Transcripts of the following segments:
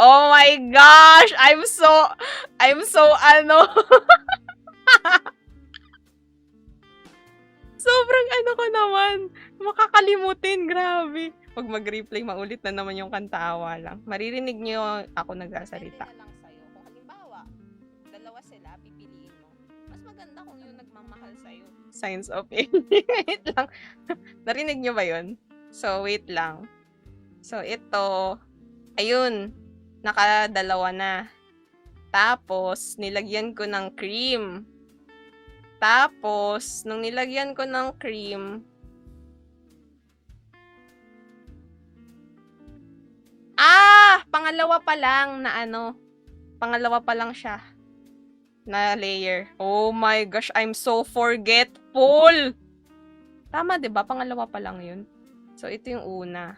Oh my gosh! I'm so ano. Sobrang ano ko naman. Makakalimutin, grabe. Pag mag-replay, maulit na naman yung kantawa lang. Maririnig niyo ako nagsasalita. Depende na lang sa'yo. Kung halimbawa, dalawa sila, pipiliin mo. Mas maganda kung yung nagmamahal sa'yo. Signs of it. Wait lang. Narinig niyo ba yun? So, wait lang. So, ito. Ayun. Nakadalawa na. Tapos, nilagyan ko ng cream. Tapos, nung nilagyan ko ng cream, pangalawa pa lang na ano. Pangalawa pa lang siya na layer. Oh my gosh, I'm so forgetful! Tama, 'di ba? Pangalawa pa lang 'yun. So, ito yung una.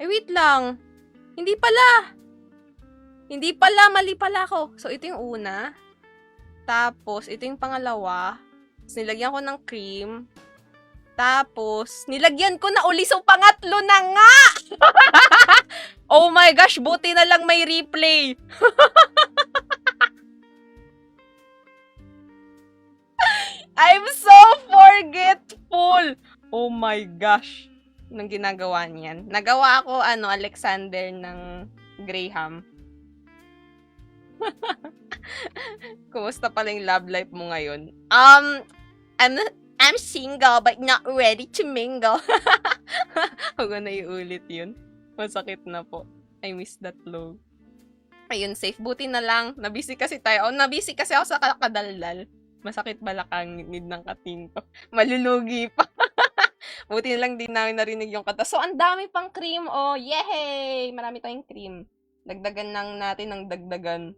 Ay, wait lang. Hindi pala. Hindi pala, mali pala ako. So, ito yung una. Tapos, ito yung pangalawa. Tapos, nilagyan ko ng cream. Tapos, nilagyan ko na uli. So, pangatlo na nga! Oh my gosh, buti na lang may replay. I'm so forgetful. Oh my gosh. Anong ginagawa niyan? Nagawa ko, Alexander ng Graham. Kumusta pala yung love life mo ngayon? I'm single but not ready to mingle. Huwag na iulit yun. Masakit na po. I miss that love. Ayun, safe. Buti na lang. Nabisi kasi tayo. Nabisi kasi ako sa kakadaldal. Masakit balakangid ng kating ko. Malulugi pa. Buti na lang din namin narinig yung kata. So, ang dami pang cream. Oh, yehey! Marami tayong cream. Dagdagan lang natin ng dagdagan.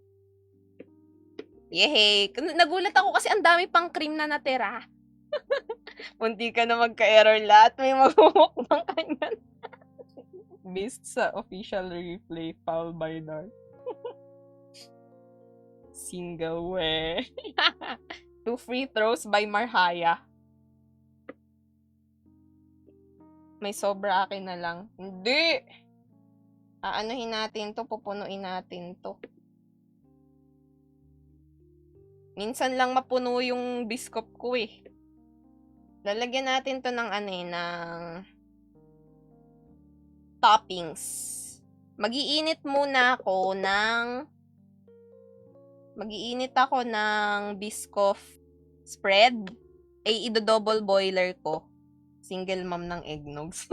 Yehey! Nagulat ako kasi ang dami pang cream na natira. Munti ka na magka-error lahat. May magmumukbang kanyan. Based sa official replay, foul by dark. Single we. 2 free throws by Marhaya. May sobra akin na lang. Hindi! Aanohin natin to, pupunuin natin to. Minsan lang mapuno yung biscuit ko eh. Lalagyan natin to ng ng toppings. Mag-iinit ako ng biscoff spread. Ay, ido-double boiler ko. Single mom ng eggnogs.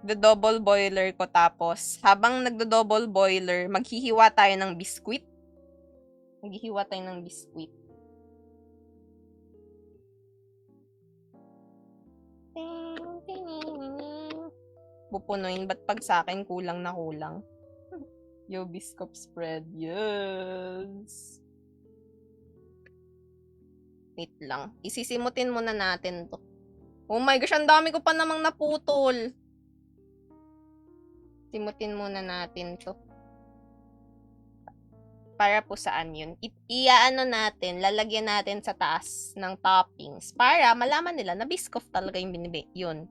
The-double boiler ko, tapos habang nagdo-double boiler, maghihiwa tayo ng biscuit. Pupunuin, ba't pag sa akin kulang na kulang? Yo, biscuit spread. Yes! Wait lang. Isisimutin muna natin to. Oh my gosh, ang dami ko pa namang naputol. Simutin muna natin to. Para po saan yun? Lalagyan natin sa taas ng toppings para malaman nila na biscoff talaga yung binibig. Yun.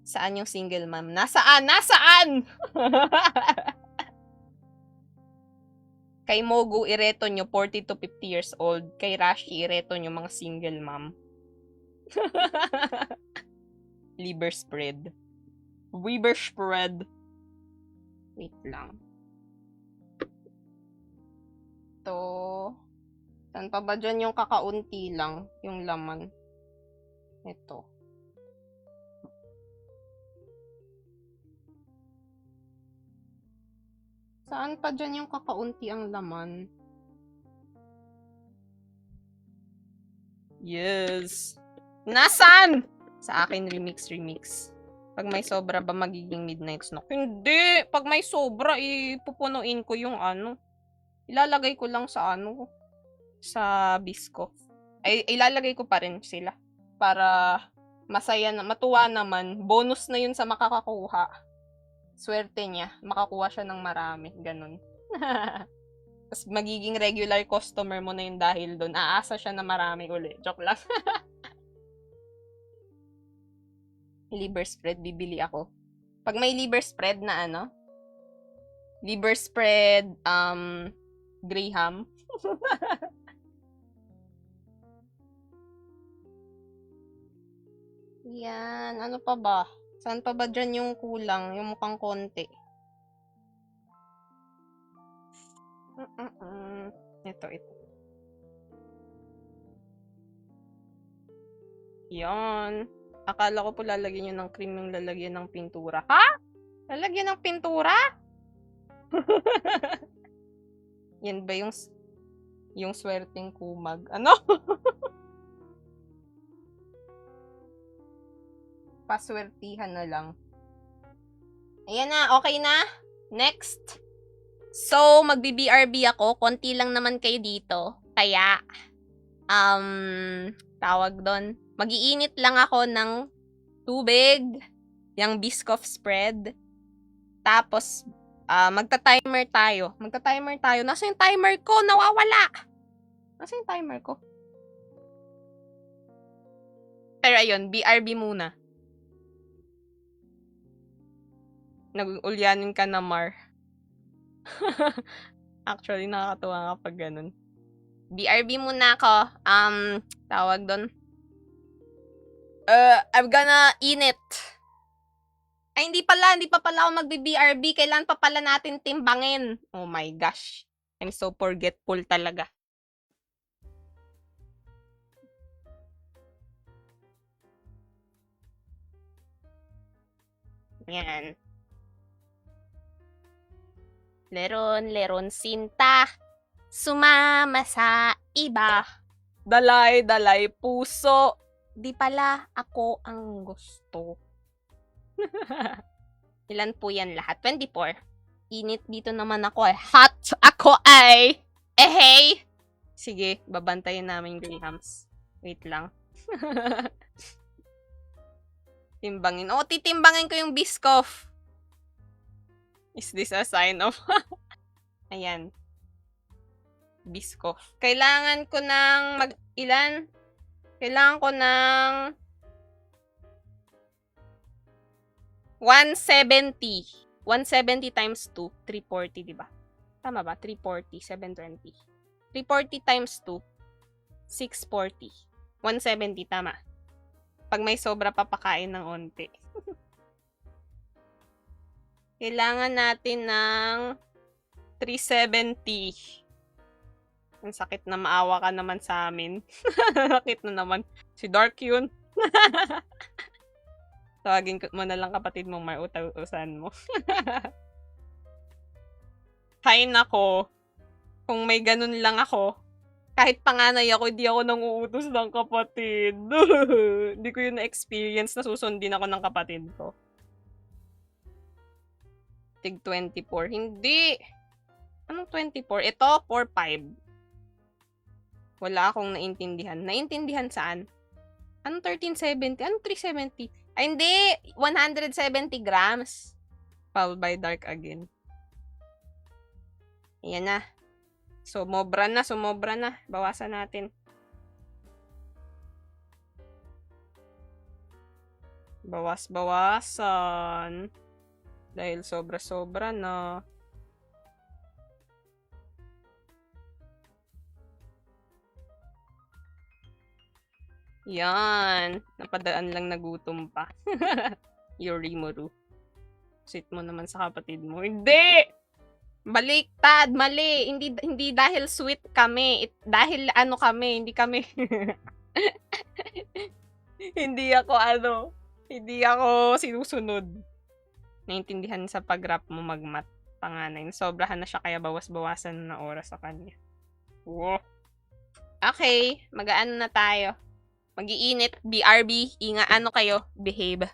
Saan yung single mom? Nasaan? Kay Mogu, ireto nyo, 40 to 50 years old. Kay Rashi, ireto nyo, mga single mom. Liver spread. Wait lang. Ito. Saan pa ba dyan yung kakaunti lang, yung laman? Ito. Saan pa dyan yung kakaunti ang laman? Yes! Nasaan? Sa akin, remix. Pag may sobra ba magiging midnight snack? Hindi! Pag may sobra, ipupunuin ko yung ilalagay ko lang sa sa bisco. Ay, ilalagay ko pa rin sila. Para matuwa naman. Bonus na yun sa makakakuha. Swerte niya. Makakuha siya ng marami. Ganun. Tapos magiging regular customer mo na yun dahil doon. Aasa siya na marami uli. Joke lang. Liver spread, bibili ako. Pag may liver spread na liver spread, Graham. Yan, ano pa ba? Saan pa ba dyan yung kulang? Yung mukhang konti. Ito. Yan. Akala ko po lalagyan nyo ng cream yung lalagyan ng pintura. Ha? Lalagyan ng pintura? Yan ba yung swerteng kumag? Ano? Paswertihan na lang. Ayan na, okay na. Next. So, magbi-BRB ako. Konti lang naman kayo dito. Kaya, tawag doon. Mag-iinit lang ako ng tubig. Yung Biscoff spread. Tapos, magta-timer tayo. Nasa yung timer ko? Nawawala! Nasa yung timer ko? Pero ayun, BRB muna. Nag-ulyanin ka na, Mar. Actually, nakakatuwa nga pag ganun. BRB muna ako. Tawag doon. I'm gonna init. Ay, hindi pa pala ako magbi-BRB. Kailan pa pala natin timbangin? Oh my gosh. I'm so forgetful talaga. Yan. Leron sinta. Sumama sa iba. Dalay puso. Di pala ako ang gusto. Ilan po yan lahat? 24. Init dito naman ako eh. Hot ako ay. Hey! Sige, babantayin namin Grahams. Wait lang. Timbangin. Titimbangin ko yung Biscoff. Is this a sign of... Ayan. Biscoff. Kailangan ko ng ilan? Kailangan ko ng 170. 170 times 2, 340, diba? Tama ba? 340, 720. 340 times 2, 640. 170, tama. Pag may sobra, papakain ng onti. Kailangan natin ng 370. Ang sakit na maawa ka naman sa amin. Sakit na naman. Si Dark yun. Tawagin mo na lang kapatid mong may utusan mo. Hay nako. Kung may ganun lang ako, kahit panganay ako, hindi ako nanguutos ng kapatid. Hindi ko yun na-experience na susundin ako ng kapatid ko. Tig 24. Hindi. Anong 24? Ito, 4-5. Wala akong naintindihan. Naintindihan saan? Anong 1370? Anong 370? Ay, hindi! 170 grams. Foul by Dark again. Ayan na. Sumobra na. Bawasan natin. Bawasan. Dahil sobra-sobra na. Yan. Napadaan lang nagutom pa. Yorimuru. Sit mo naman sa kapatid mo. Hindi! Baliktad, mali. Hindi dahil sweet kami. Dahil ano kami, hindi kami. Hindi ako sinusunod. Naintindihan sa pag-rap mo magmat panganay. Sobrahan na siya kaya bawas-bawasan na oras sa kanya. Wow. Okay, mag-aano na tayo. Mag-iinit, BRB, ano kayo, behave.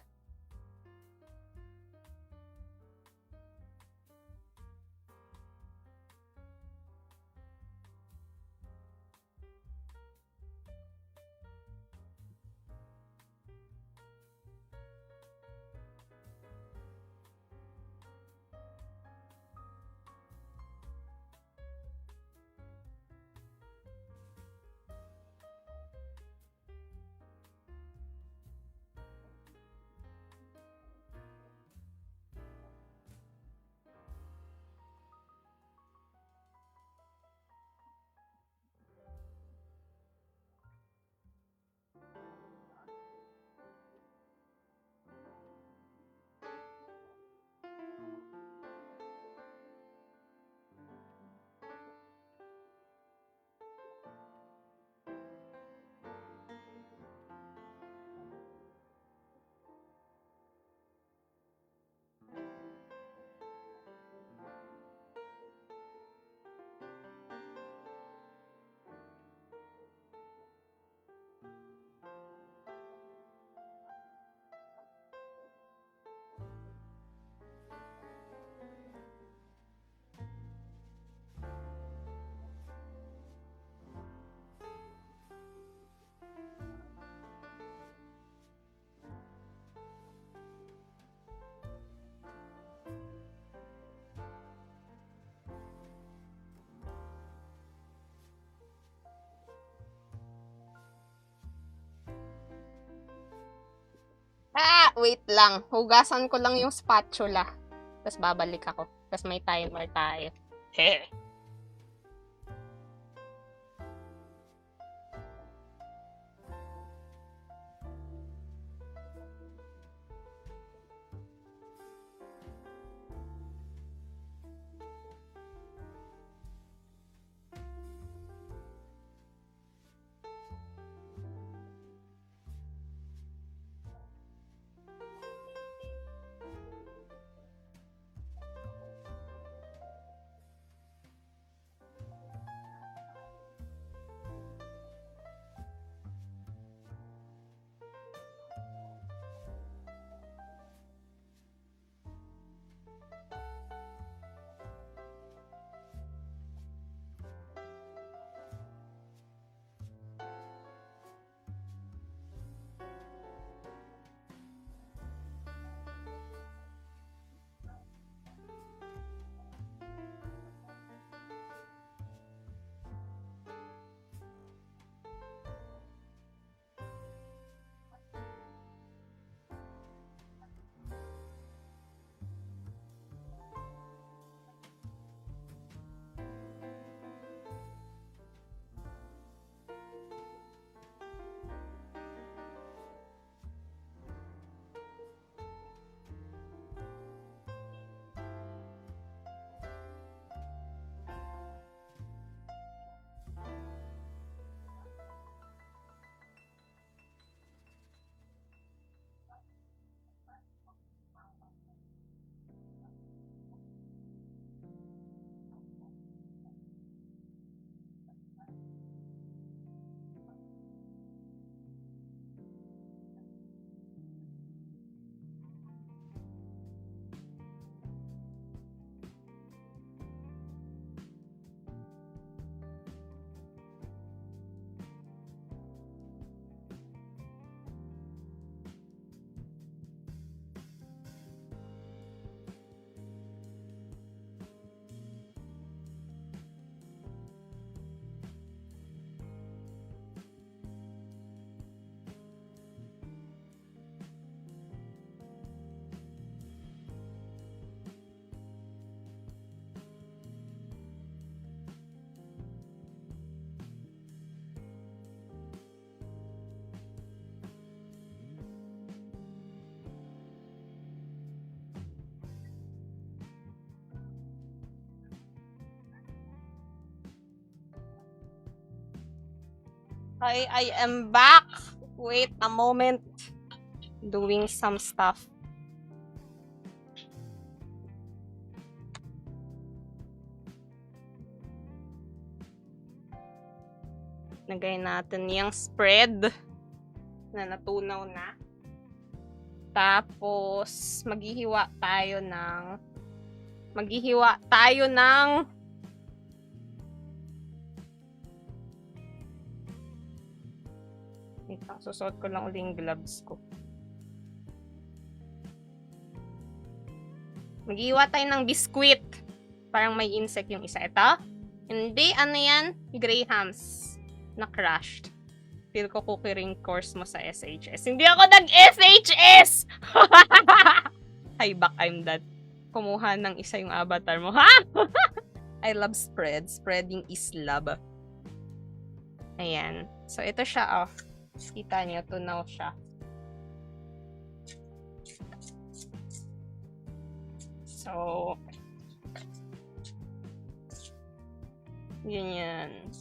wait lang. Hugasan ko lang yung spatula. Tapos babalik ako. Tapos may timer tayo. Heh. I am back. Wait a moment. Doing some stuff. Lagay natin yung spread na natunaw na. Tapos, maghihiwa tayo ng wait lang, susuot ko lang ulit yung gloves ko. Maghihiwa tayo ng biskuit. Parang may insect yung isa. Ito? Hindi, ano yan? Grahams na crushed. Feel ko cookie ring course mo sa SHS. Hindi ako nag-SHS! Hi back, I'm that. Kumuha ng isa yung avatar mo. Ha? I love spread. Spreading is love. Ayan. So, ito siya, oh. Kita niyo, tunaw siya. So, yan.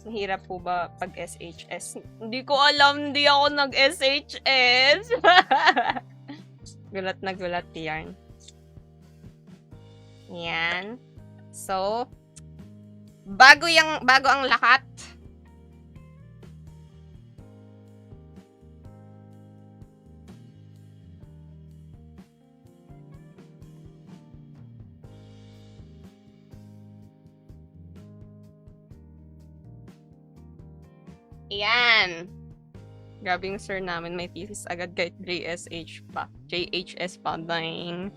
Mahirap po ba pag SHS? Hindi ko alam, hindi ako nag-SHS. Gulat na gulat yan. Yan. So, bago ang lahat, yan. Grabe yung sir namin, may thesis agad kahit JSH pa. JHS pa. Dang.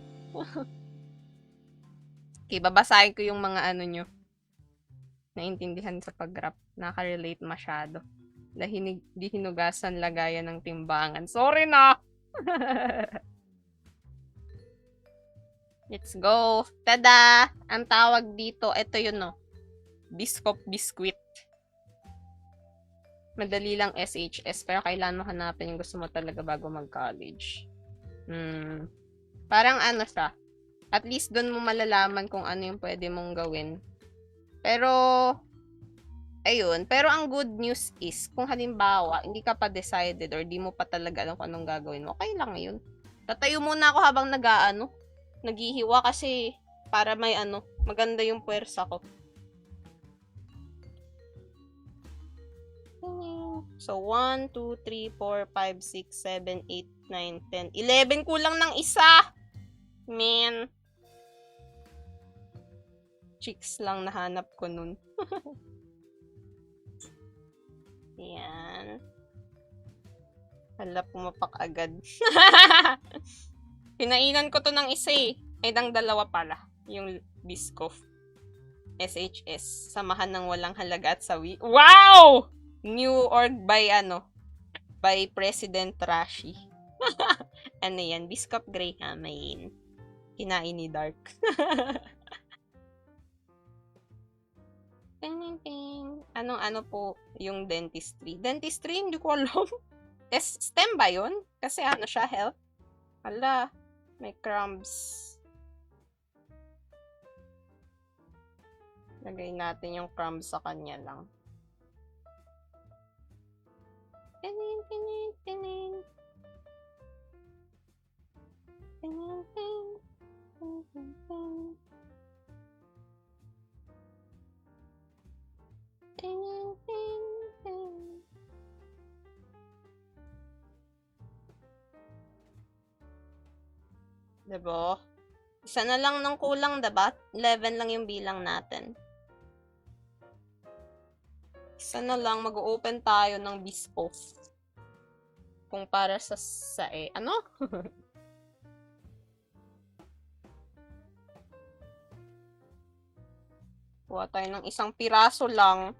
Okay, babasahin ko yung mga ano nyo. Naintindihan sa pag-rap. Nakaka-relate masyado. Di hinugasan lagayan ng timbangan. Sorry na! Let's go. Tada! Ang tawag dito, ito yun no. Biscop Biscuit. Madali lang SHS, pero kailangan mo hanapin yung gusto mo talaga bago mag-college. Parang ano siya. At least doon mo malalaman kung ano yung pwede mong gawin. Pero, ayun. Pero ang good news is, kung halimbawa, hindi ka pa decided or di mo pa talaga alam kung anong gagawin mo, okay lang yun. Tatayo muna ako habang naghihiwa kasi para may maganda yung puwersa ko. So, 1, 2, 3, 4, 5, 6, 7, 8, 9, 10. 11 kulang ng isa! Man. Chicks lang nahanap ko nun. Yan. Hala, pumapak agad. Pinainan ko to ng isa eh. Ay, ng dalawa pala. Yung Biscoff. SHS. Samahan ng walang halaga at sawi. Wow! New org by by President Rashi. Ano yan? Biscop Graham. Mayin. Kinain ni Dark. Anong po yung dentistry? Dentistry, hindi ko alam. STEM ba yun? Kasi siya, health. Hala, may crumbs. Lagay natin yung crumbs sa kanya lang. Diba? Isa na lang ng kulang, diba? 11 lang yung bilang natin. Isa na lang, mag-open tayo ng Biscoff. Kung para sa ano? Kuha tayo ng isang piraso lang.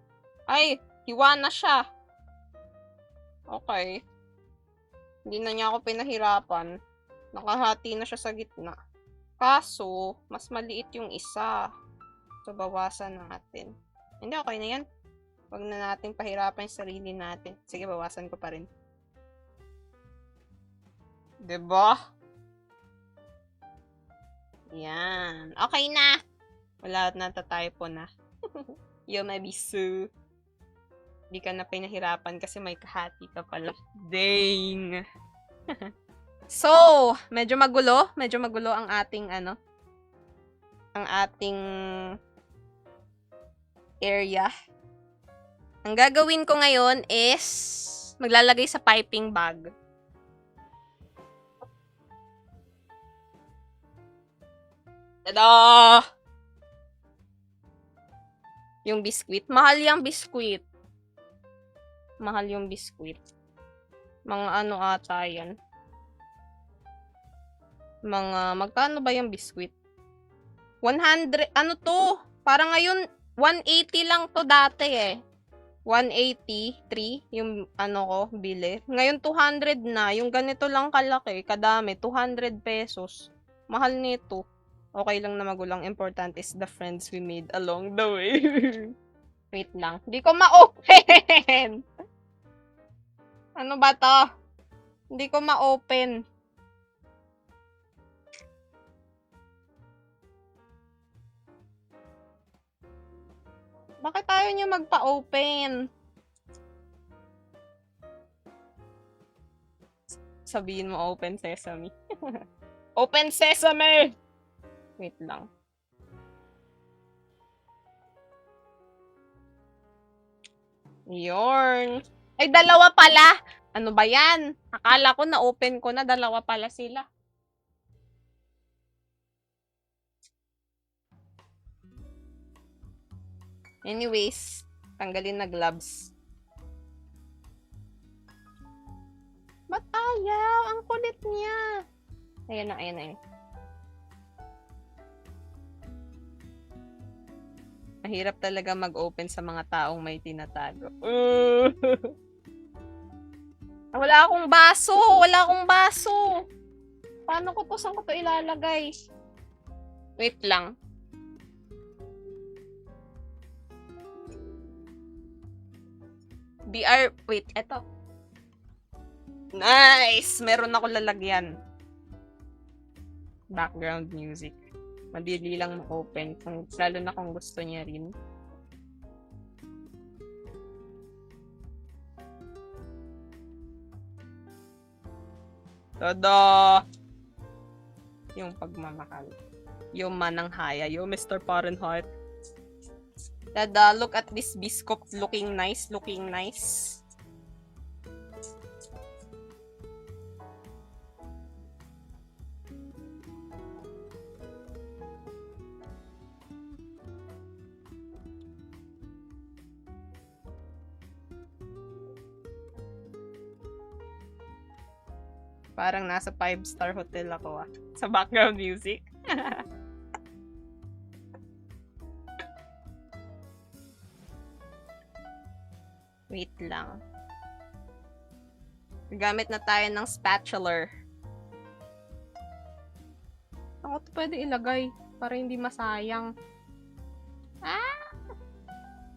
Ay, hiwa na siya. Okay. Hindi na niya ako pinahirapan. Nakahati na siya sa gitna. Kaso, mas maliit yung isa. So, bawasan natin. Hindi, okay na yan. Huwag na natin pahirapan yung sarili natin. Sige, bawasan ko pa rin. Diba? Yan. Okay na. Wala na tatypo na. Yomabisu. Hindi ka na pinahirapan kasi may kahati ka pala. Dang! So, medyo magulo. Medyo magulo ang ating ang ating area. Ang gagawin ko ngayon is maglalagay sa piping bag. Tada! Yung biskwit. Mahal yung biskwit. Mahal yung biskwit. Mga ata yan. Magkano ba yung biskwit? 100, to? Parang ngayon, 180 lang to dati eh. 183 yung ko, bili. Ngayon 200 na. Yung ganito lang kalaki, kadami, 200 pesos. Mahal nito. Okay lang na magulang. Important is the friends we made along the way. Wait lang. Hindi ko ma-open. Ano ba to? Hindi ko ma-open. Bakit tayo niyo magpa-open? Sabihin mo open sesame. Open sesame! Wait lang. Yorn. Ay, dalawa pala. Ano ba yan? Akala ko na-open ko na. Dalawa pala sila. Anyways, tanggalin na gloves. Ba't ayaw? Ang kulit niya. Ayan na, ayan na. Mahirap talaga mag-open sa mga taong may tinatago. Wala akong baso! Wala akong baso! Paano ko to? Saan ko to ilalagay? Wait lang. Wait, eto. Nice! Meron ako lalagyan. Background music. Madali lang ma-open. Lalo na kung gusto niya rin. Tada! Yung pagmamahal. Yung mananghaya. Yung Mr. Fahrenheit. Tada, look at this biscuit looking nice, looking nice. Parang nasa 5-star hotel ako sa background music. Wait lang. Gamit na tayo ng spatula. Ako to pwede ilagay para hindi masayang.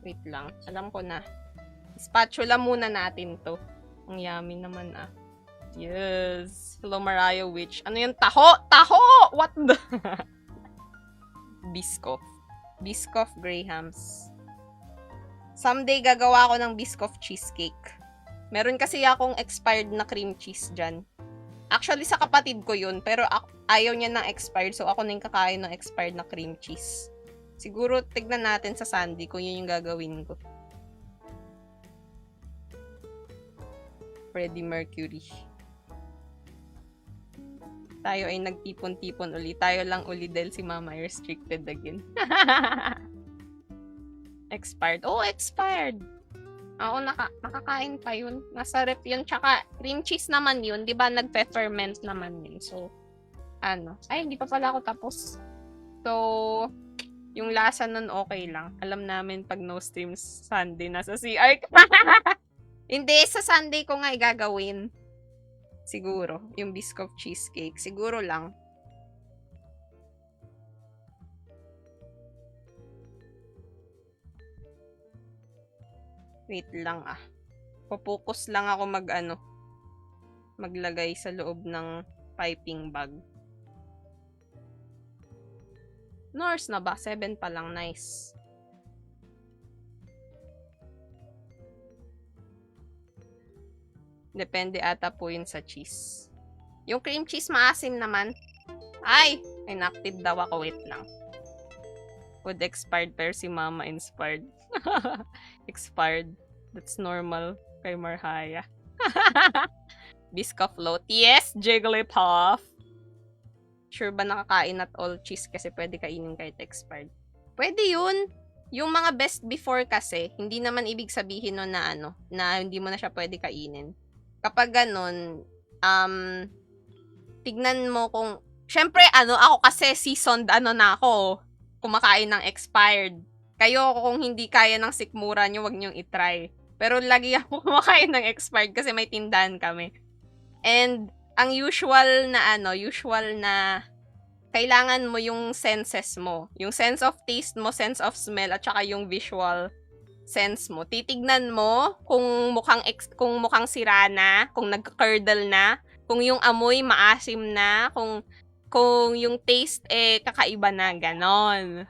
Wait lang. Alam ko na. Spatula muna natin to. Ang yummy naman Yes. Hello, Mariah Witch. Ano yung taho? Taho! What the? Biscoff. Biscoff Grahams. Someday, gagawa ako ng Biscoff cheesecake. Meron kasi akong expired na cream cheese dyan. Actually, sa kapatid ko yun. Pero ayaw niya ng expired. So, ako na yung kakain ng expired na cream cheese. Siguro, tignan natin sa Sunday kung yun yung gagawin ko. Freddie Mercury. Tayo ay nagtipon-tipon uli. Tayo lang uli dahil si Mama ay restricted again. Expired. Oh, expired. Ako, nakakain pa yun. Nasa ref yun. Tsaka, cream cheese naman yun. Di ba, nagpe-ferment naman yun. So, Ay, hindi pa pala ako tapos. So, yung lasa nun okay lang. Alam namin pag no streams Sunday, nasa CR. Hindi, sa Sunday ko nga igagawin. Siguro. Yung biscuit cheesecake. Siguro lang. Wait lang Pupokus lang ako maglagay sa loob ng piping bag. Nurse na ba? 7 pa lang. Nice. Depende ata po yun sa cheese. Yung cream cheese maasim naman. Ay! Inactive daw ako. Wait lang. Food expired pero si Mama inspired. Expired. That's normal kay Marhaya. Biscuit float. Yes! Jigglypuff! Sure ba nakakain at all cheese kasi pwede kainin kahit expired? Pwede yun! Yung mga best before kasi, hindi naman ibig sabihin nun na hindi mo na siya pwede kainin. Kapag ganun, tignan mo kung, syempre, ako kasi seasoned, na ako, kumakain ng expired. Kayo, kung hindi kaya ng sikmura nyo, wag nyong itry. Pero lagi ako kumakain ng expired kasi may tindahan kami. And, ang usual na kailangan mo yung senses mo. Yung sense of taste mo, sense of smell, at saka yung visual sense mo. Titignan mo kung mukhang sira na, kung nagka-curdle na, kung yung amoy maasim na, kung yung taste kakaiba na, ganon.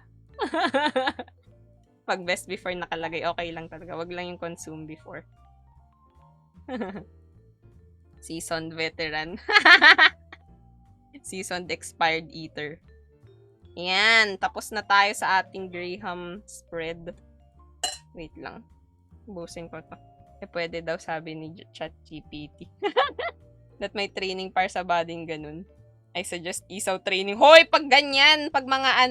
Pag best before nakalagay, okay lang talaga. Wag lang yung consume before. Seasoned veteran. Seasoned expired eater. Yan. Tapos na tayo sa ating Graham spread. Wait lang. Busin ko to. Pwede daw sabi ni ChatGPT. That may training para sa bading ganun. I suggest isaw training. Hoy! Pag ganyan, pag mga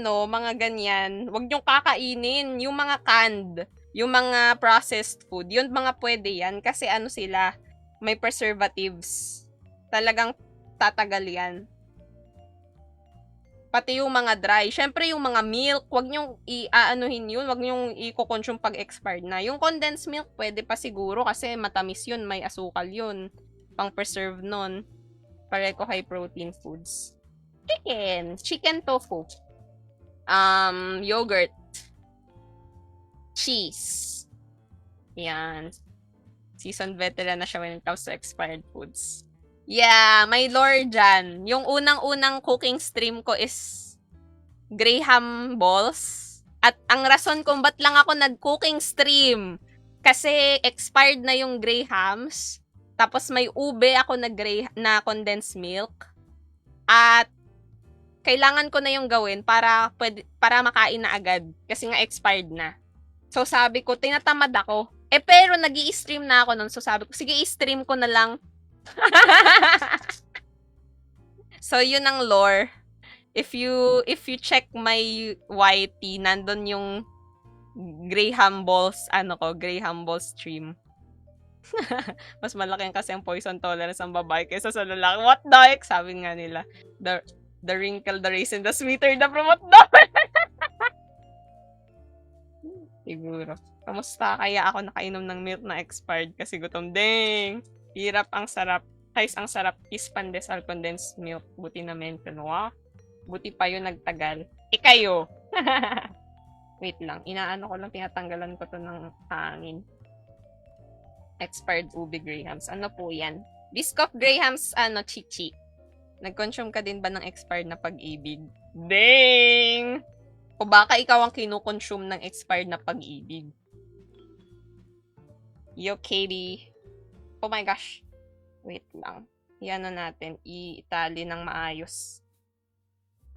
ganyan, wag nyong kakainin. Yung mga canned, yung mga processed food, yun mga pwede yan. Kasi sila, may preservatives. Talagang tatagal yan. Pati yung mga dry. Syempre yung mga milk, wag nyong i-aanuhin yun, wag nyong i-consume pag expired na. Yung condensed milk, pwede pa siguro kasi matamis yun, may asukal yun. pang-preserve nun. Pareho high protein foods. Chicken tofu. Yogurt. Cheese. Yan. Seasoned veteran na siya when it comes to expired foods. Yeah, may lore dyan. Yung unang-unang cooking stream ko is Graham balls. At ang rason kung ba't lang ako nag-cooking stream, kasi expired na yung Grahams, tapos may ube ako na condensed milk, at kailangan ko na yung gawin para makain na agad, kasi nga expired na. So sabi ko, tinatamad ako. Pero nag-i-stream na ako nun, so sabi ko, sige, i-stream ko na lang. So yun ang lore. If you check my YT, nandun yung Graham balls stream. Mas malaki kasi ang poison tolerance ng babae kaysa sa lalaki. What the heck? Sabi nga nila. The wrinkle, the raisin, the sweeter, the promote daw. Siguro. Kamusta? Kaya ako nakainom ng milk na expired kasi gutom. Dang! Hirap, ang sarap. Guys, ang sarap is pandesal condensed milk. Buti na mention. Wow. Buti pa yun nagtagal. Kayo. Wait lang. Inaano ko lang, tinatanggalan ko to ng hangin. Expired ube Grahams. Ano po yan? Biscoff Grahams, chichi. Nag-consume ka din ba ng expired na pag-ibig? Dang! O baka ikaw ang kinukonsume ng expired na pag-ibig? Yo, Katie. Oh my gosh. Wait lang. Yan na natin. I-itali ng maayos.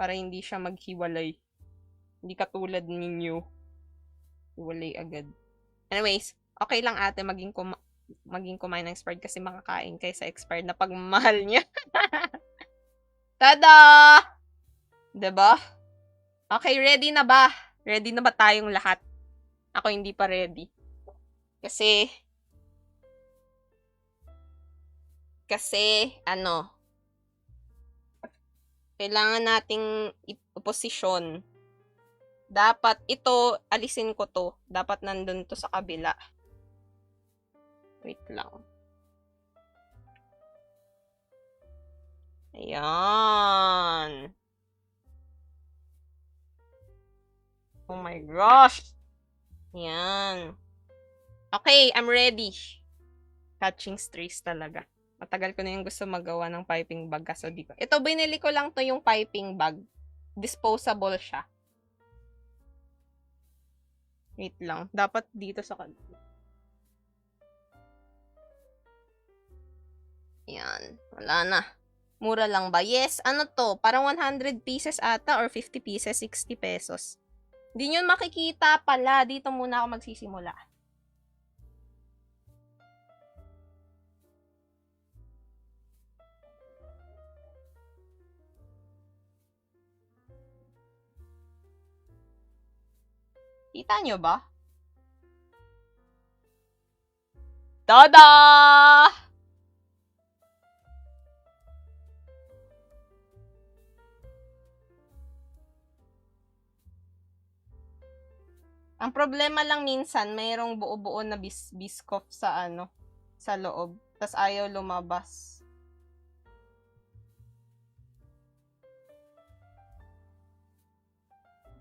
Para hindi siya maghiwalay. Hindi katulad ninyo. Hiwalay agad. Anyways, okay lang ate maging kumain ng expired kasi makakain kayo sa expired na pagmamahal niya. Tada! Diba? Okay, ready na ba? Ready na ba tayong lahat? Ako hindi pa ready. Kasi, kailangan nating iposisyon. Dapat ito, alisin ko to. Dapat nandun to sa kabila. Wait lang. Ayan. Oh my gosh. Ayan. Okay, I'm ready. Catching strays talaga. Matagal ko na yung gusto magawa ng piping bag kaso di ko. Ito, binili ko lang to yung piping bag. Disposable siya. Wait lang. Dapat dito sa kanila. Yan. Wala na. Mura lang ba? Yes. Ano to? Parang 100 pieces ata or 50 pieces, 60 pesos. Hindi nyo makikita pala. Dito muna ako magsisimula. Kita nyo ba? Tada! Ang problema lang minsan, mayroong buo-buo na biscoff sa sa loob. Tas ayaw lumabas.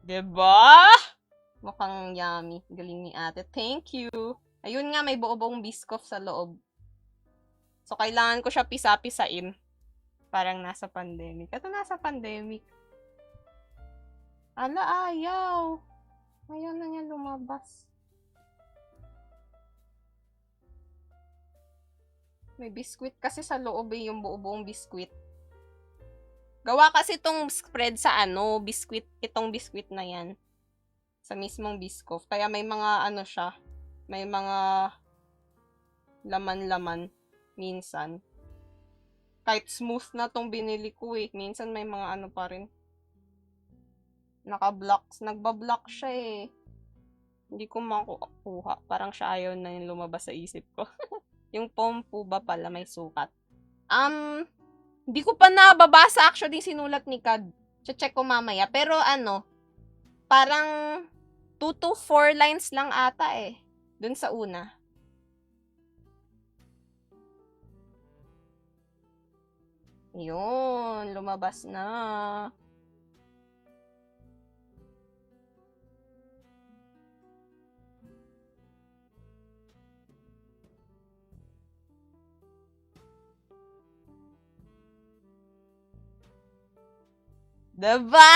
Diba? Mukhang yummy. Galing ni ate. Thank you. Ayun nga, may buo-buong biscoff sa loob. So, kailangan ko siya pisa-pisain. Parang nasa pandemic. Ito nasa pandemic. Ala, ayaw. Ayaw na niya lumabas. May biskwit kasi sa loob yung buo-buong biskwit. Gawa kasi itong spread sa biskwit. Itong biskwit na yan. Sa mismong biscoff. Kaya may mga siya. May mga laman-laman. Minsan. Kahit smooth na tong binili ko Minsan may mga pa rin. Naka-blocks. Nagba-block siya Hindi ko makuha. Parang siya ayaw na yung lumabas sa isip ko. Yung foam po ba pala may sukat? Hindi ko pa nababasa actually sinulat ni Kad. Check ko mamaya. Pero parang 2 to 4 lines lang ata dun sa una. Yun, lumabas na. Diba?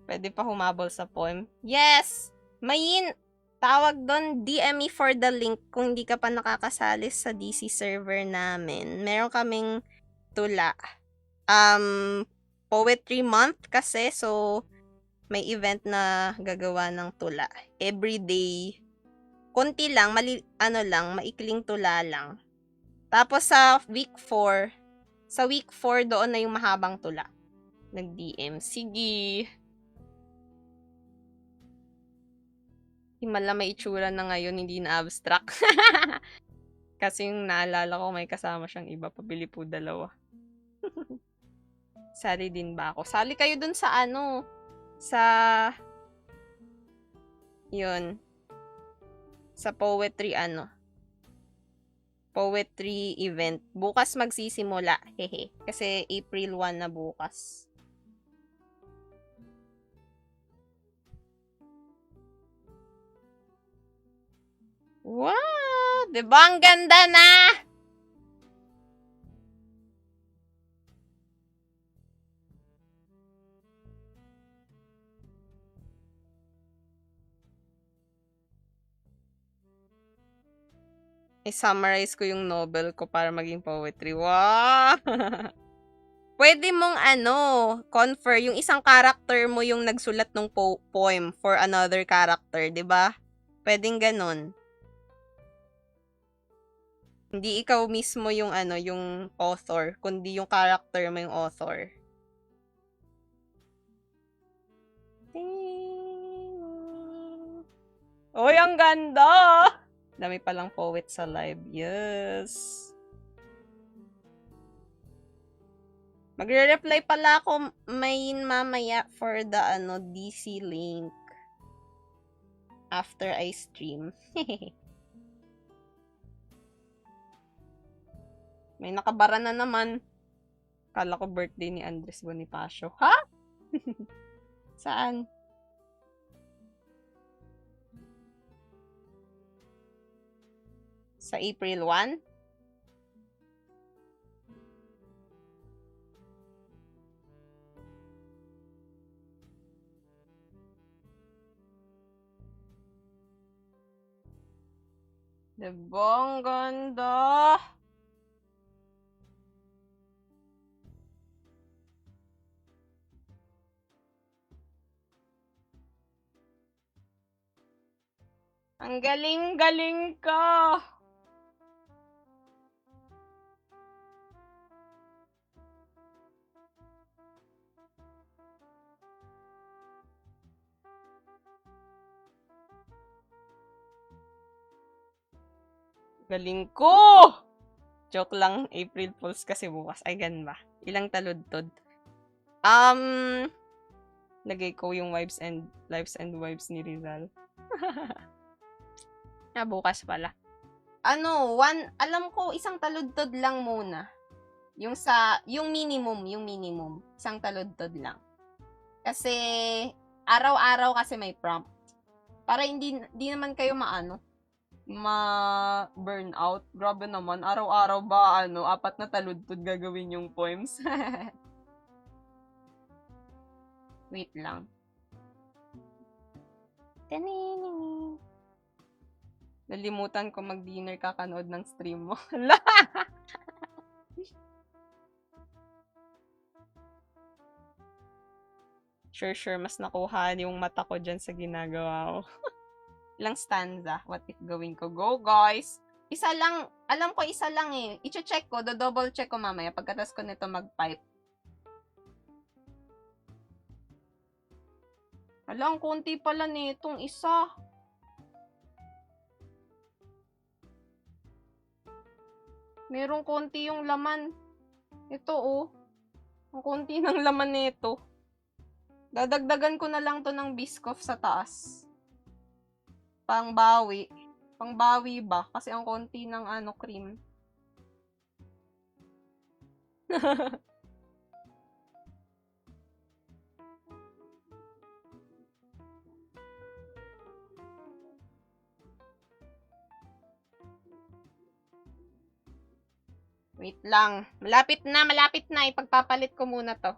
Pwede pa humabol sa poem. Yes! Mayin, tawag doon, DM me for the link kung hindi ka pa nakakasali sa DC server namin. Meron kaming tula. Poetry month kasi, so may event na gagawa ng tula. Every day, konti lang, maikling tula lang. Tapos sa week 4 doon na yung mahabang tula. Nag-DM. Sige. Himala may itsura na ngayon, hindi na abstract. Kasi yung naalala ko, may kasama siyang iba. Pabili po 2. Sali din ba ako? Sali kayo dun sa yun. Sa poetry poetry event. Bukas magsisimula. Hehe. Kasi April 1 na bukas. Wow! Diba ang ganda na? I-summarize ko yung novel ko para maging poetry. Wow! Pwede mong confer yung isang character mo yung nagsulat ng poem for another character, 'di ba? Pwedeng ganun. Hindi ikaw mismo yung yung author, kundi yung character mo yung author. Oy, ang ganda! Dami palang poet sa live. Yes. Magre-reply pala ako mamaya for the DC link after I stream. May nakabara na naman. Kala ko birthday ni Andres Bonifacio. Ha? Saan? Sa April 1? Diba ang ganda? Ang galing-galing ka! Galing ko! Joke lang, April Fools kasi bukas. Ay, gan ba? Ilang taludtod. Lagay ko yung lives and vibes ni Rizal. Bukas pala. Alam ko, isang taludtod lang muna. Yung minimum, isang taludtod lang. Kasi, araw-araw kasi may prompt. Para hindi naman kayo ma-burnout. Grabe naman, araw-araw ba, 4 na taludtod gagawin yung poems? Wait lang. Nalimutan ko mag-dinner kakanood ng stream mo. Sure, mas nakuha yung mata ko dyan sa ginagawa ko. Ilang stanza. What if gawin ko? Go, guys! Isa lang. Alam ko, isa lang eh. I-check ko. Do-double check ko mamaya. Pagkatas ko nito mag-pipe. Alam, konti pala nitong isa. Merong konti yung laman. Ito, oh. Ang konti ng laman nito. Dadagdagan ko na lang to ng Biscoff sa taas. Pangbawi. Pangbawi ba? Kasi ang konti ng cream. Wait lang. Malapit na, malapit na. Ipagpapalit ko muna to.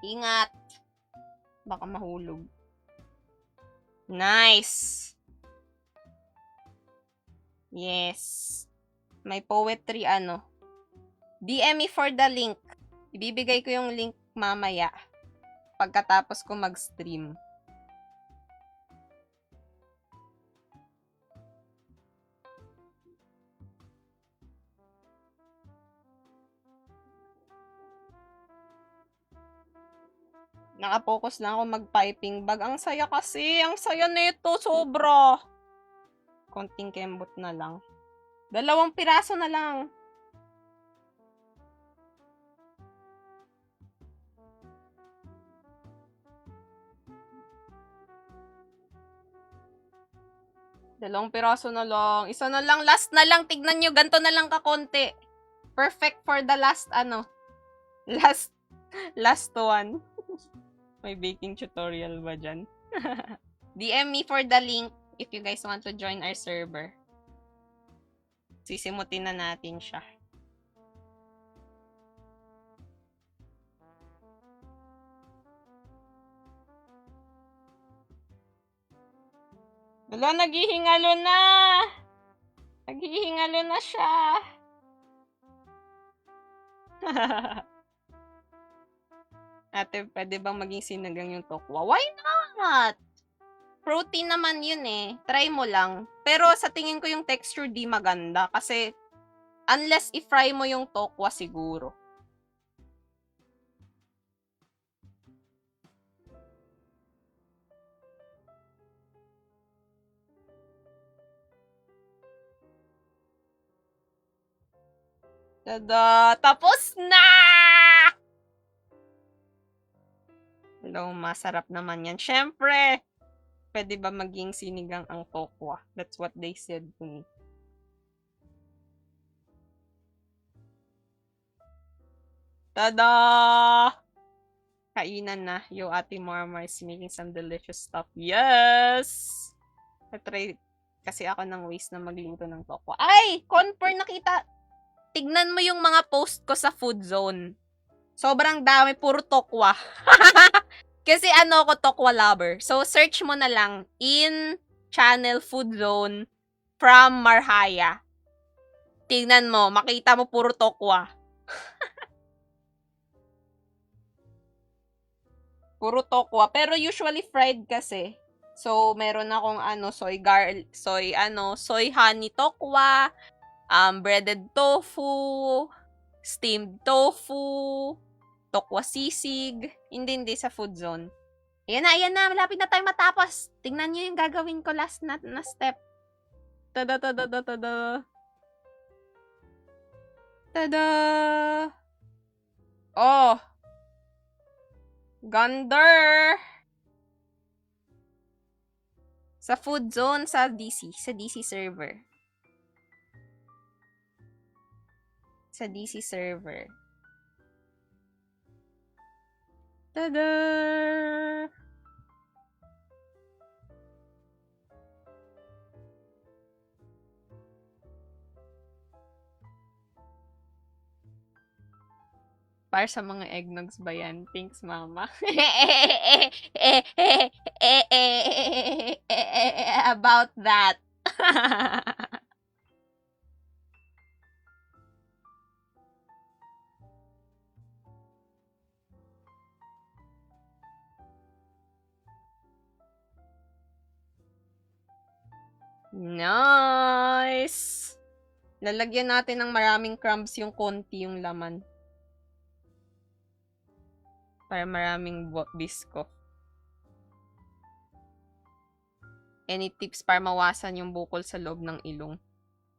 Ingat. Baka mahulog. Nice. Yes. May poetry ano. DM me for the link. Ibibigay ko yung link mamaya. Pagkatapos ko mag-stream. Nakapokus lang ako mag-piping bag. Ang saya kasi. Ang saya nito. Sobra. Konting kembot na lang. 2 piraso na lang. Dalawang piraso na lang. Isa na lang. Last na lang. Tignan nyo. Ganto na lang kakonti. Perfect for the last ano. Last one. May baking tutorial ba dyan? DM me for the link if you guys want to join our server. Sisimutin na natin siya. Wala, naghihingalo na! Naghihingalo na siya! Ate, pwede bang maging sinigang yung tokwa? Why not? Protein naman yun eh. Try mo lang. Pero sa tingin ko yung texture di maganda. Kasi, unless i-fry mo yung tokwa siguro. Tada! Tapos na! Hello, masarap naman yan. Syempre, pwede ba maging sinigang ang tokwa? That's what they said to me. Tada! Kainan na. Yo, Ate Marmar is making some delicious stuff. Yes! Natry kasi ako ng ways na magluto ng tokwa. Ay! Confer, nakita! Tignan mo yung mga post ko sa Food Zone. Sobrang dami, puro tokwa. Kasi ano ako, tokwa lover. So, search mo na lang in channel Food Zone from Marhaya. Tingnan mo, makita mo puro tokwa. Puro tokwa. Pero usually fried kasi. So, meron akong soy honey tokwa, breaded tofu, steamed tofu, tokwa sisig. Hindi sa Food Zone. Ayan na. Malapit na tayo matapos. Tingnan nyo yung gagawin ko last na step. Tada. Tada! Oh! Gander! Sa Food Zone, sa DC server. Sa DC server. Tada! Para sa mga eggnogs ba yan? Thanks, mama. About that. Nice! Lalagyan natin ng maraming crumbs yung konti yung laman. Para maraming bisco. Any tips para mawasan yung bukol sa loob ng ilong?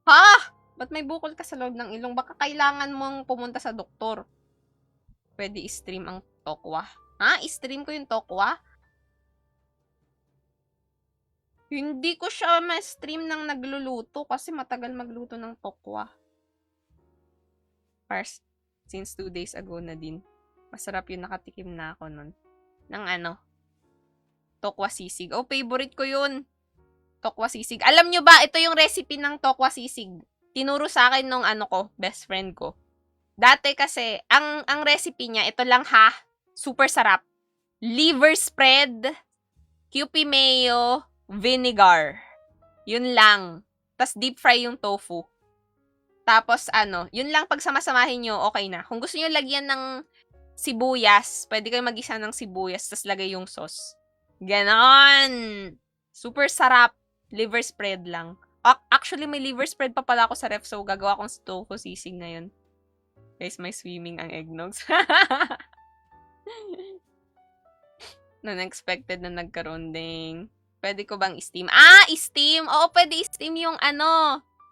Ha? Ba't may bukol ka sa loob ng ilong? Baka kailangan mong pumunta sa doktor. Pwede i-stream ang tokwa. Ha? I-stream ko yung tokwa? Hindi ko siya ma-stream ng nagluluto kasi matagal magluto ng tokwa. First, since 2 days ago na din. Masarap yun, nakatikim na ako nun. Ng ano, tokwa sisig. Oh, favorite ko yun. Tokwa sisig. Alam nyo ba, ito yung recipe ng tokwa sisig. Tinuro sa akin nung ano ko, best friend ko. Dati kasi, ang recipe niya, ito lang ha, super sarap. Liver spread, Kewpie mayo, vinegar. Yun lang. Tapos deep fry yung tofu. Tapos ano, yun lang pagsama-samahin nyo, okay na. Kung gusto nyo lagyan ng sibuyas, pwede kayo mag-isa ng sibuyas, tapos lagay yung sauce. Ganon! Super sarap. Liver spread lang. Actually, may liver spread pa pala ako sa ref, so gagawa akong tofu sisig ngayon. Guys, may swimming ang eggnogs. Non-expected na nagkaroon ding. Pwede ko bang steam? Steam! Oo, pwede steam yung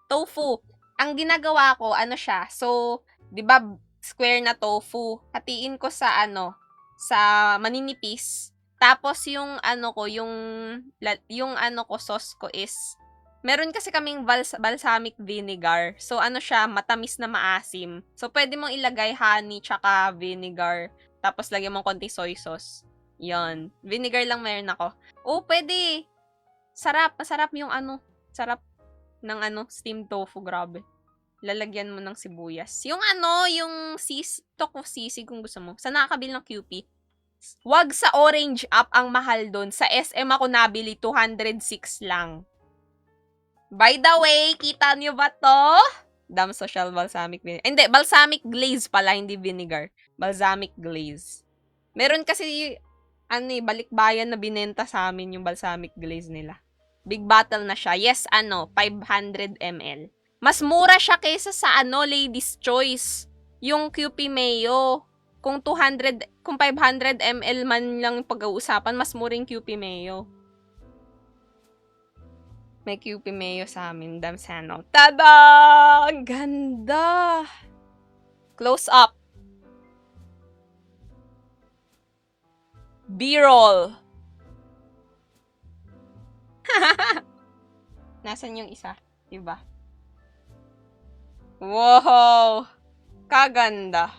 tofu. Ang ginagawa ko, siya. So, di ba, square na tofu. Hatiin ko sa sa maninipis. Tapos yung sauce ko is, meron kasi kaming balsamic vinegar. So, siya, matamis na maasim. So, pwede mong ilagay honey tsaka vinegar. Tapos, lagyan mong konti soy sauce. Yon. Vinegar lang meron ako. Oh, pwede. Sarap. Masarap yung sarap ng steamed tofu. Grabe. Lalagyan mo ng sibuyas. Yung yung tofu sisig kung gusto mo. Sa nakakabili ng Kewpie. Wag sa Orange App ang mahal doon. Sa SM ako nabili, 206 lang. By the way, kita niyo ba to? Dam social balsamic vinegar. Hindi, balsamic glaze pala, hindi vinegar. Balsamic glaze. Meron kasi balikbayan na binenta sa amin yung balsamic glaze nila. Big bottle na siya. Yes, 500 ml. Mas mura siya kaysa sa Ladies' Choice. Yung Kewpie mayo. Kung 500 ml man lang pag-uusapan, mas mura yung Kewpie mayo. May Kewpie mayo sa amin. Damsano. Tada! Ang ganda! Close up. B-roll. Nasaan yung isa? Diba? Wow! Kaganda.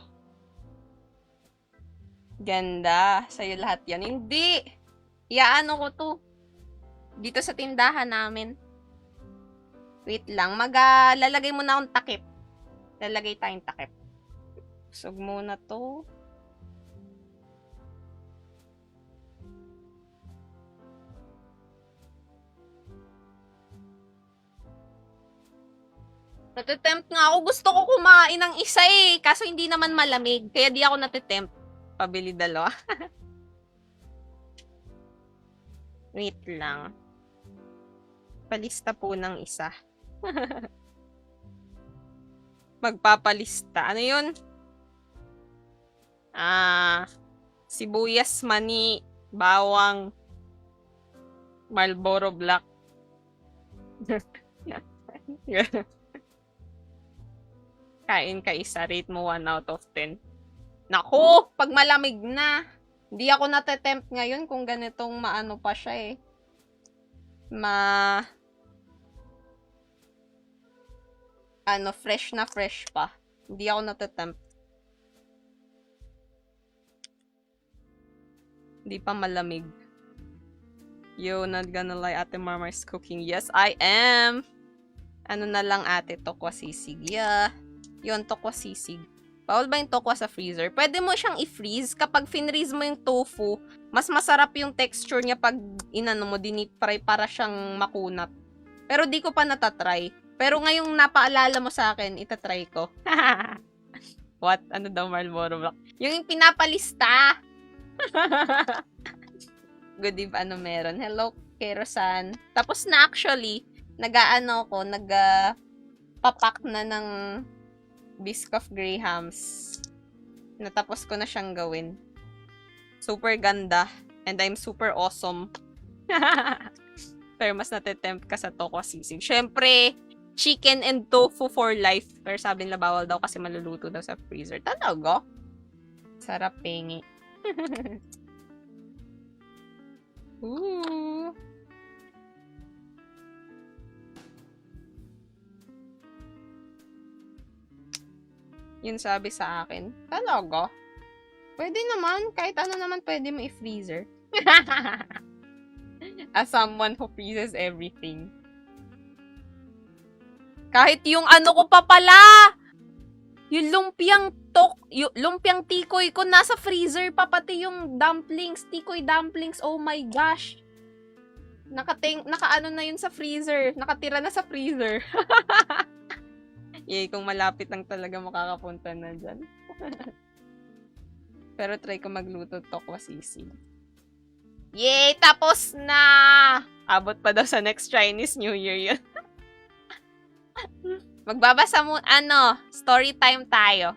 Ganda. Sa'yo lahat yan. Hindi. Iaano ko to. Dito sa tindahan namin. Wait lang. Lalagay muna akong takip. Lalagay tayong takip. Usog muna to. Natitempt nga ako. Gusto ko kumain ng isa kaso hindi naman malamig. Kaya di ako natitempt. Pabili dalawa. Wait lang. Palista po ng isa. Magpapalista. Ano yun? Sibuyas, mani, bawang, Marlboro Black. Kain ka isa, rate mo 1 out of 10. Naku, pag malamig na. Hindi ako natatempt ngayon kung ganitong maano pa siya fresh na fresh pa. Hindi ako natatempt. Hindi pa malamig. Yo, not gonna lie, Ate Mama's cooking. Yes, I am. Ano na lang ate, tokwa sisig. Yeah. Yun, tokwa sisig. Bawal ba yung tokwa sa freezer? Pwede mo siyang i-freeze. Kapag finreeze mo yung tofu, mas masarap yung texture niya pag mo, dinip-fry para siyang makunat. Pero di ko pa natatry. Pero ngayong napaalala mo sa akin, itatry ko. What? Ano daw, Marlboro Black? Yung pinapalista. Good if meron. Hello, Kerosan. Tapos na actually, papak na ng Biscoff Grahams. Natapos ko na siyang gawin. Super ganda. And I'm super awesome. Pero mas natitempt ka sa tokwa sisig. Syempre, chicken and tofu for life. Pero sabi nila bawal daw kasi maluluto daw sa freezer. Talaga? Sarap pengi. Ooh. Yun sabi sa akin. Talaga? Pwede naman. Kahit ano naman pwede mo i-freezer. As someone who freezes everything. Kahit yung ano ko pa pala! Yung lumpiang tikoy ko nasa freezer pa, pati yung dumplings, tikoy dumplings. Oh my gosh. Nakaano na yun sa freezer. Nakatira na sa freezer. Yay, kung malapit lang talaga makakapunta na dyan. Pero try ko magluto tokwa sisig. Yay! Tapos na! Abot pa daw sa next Chinese New Year yun. Magbabasa mo, story time tayo.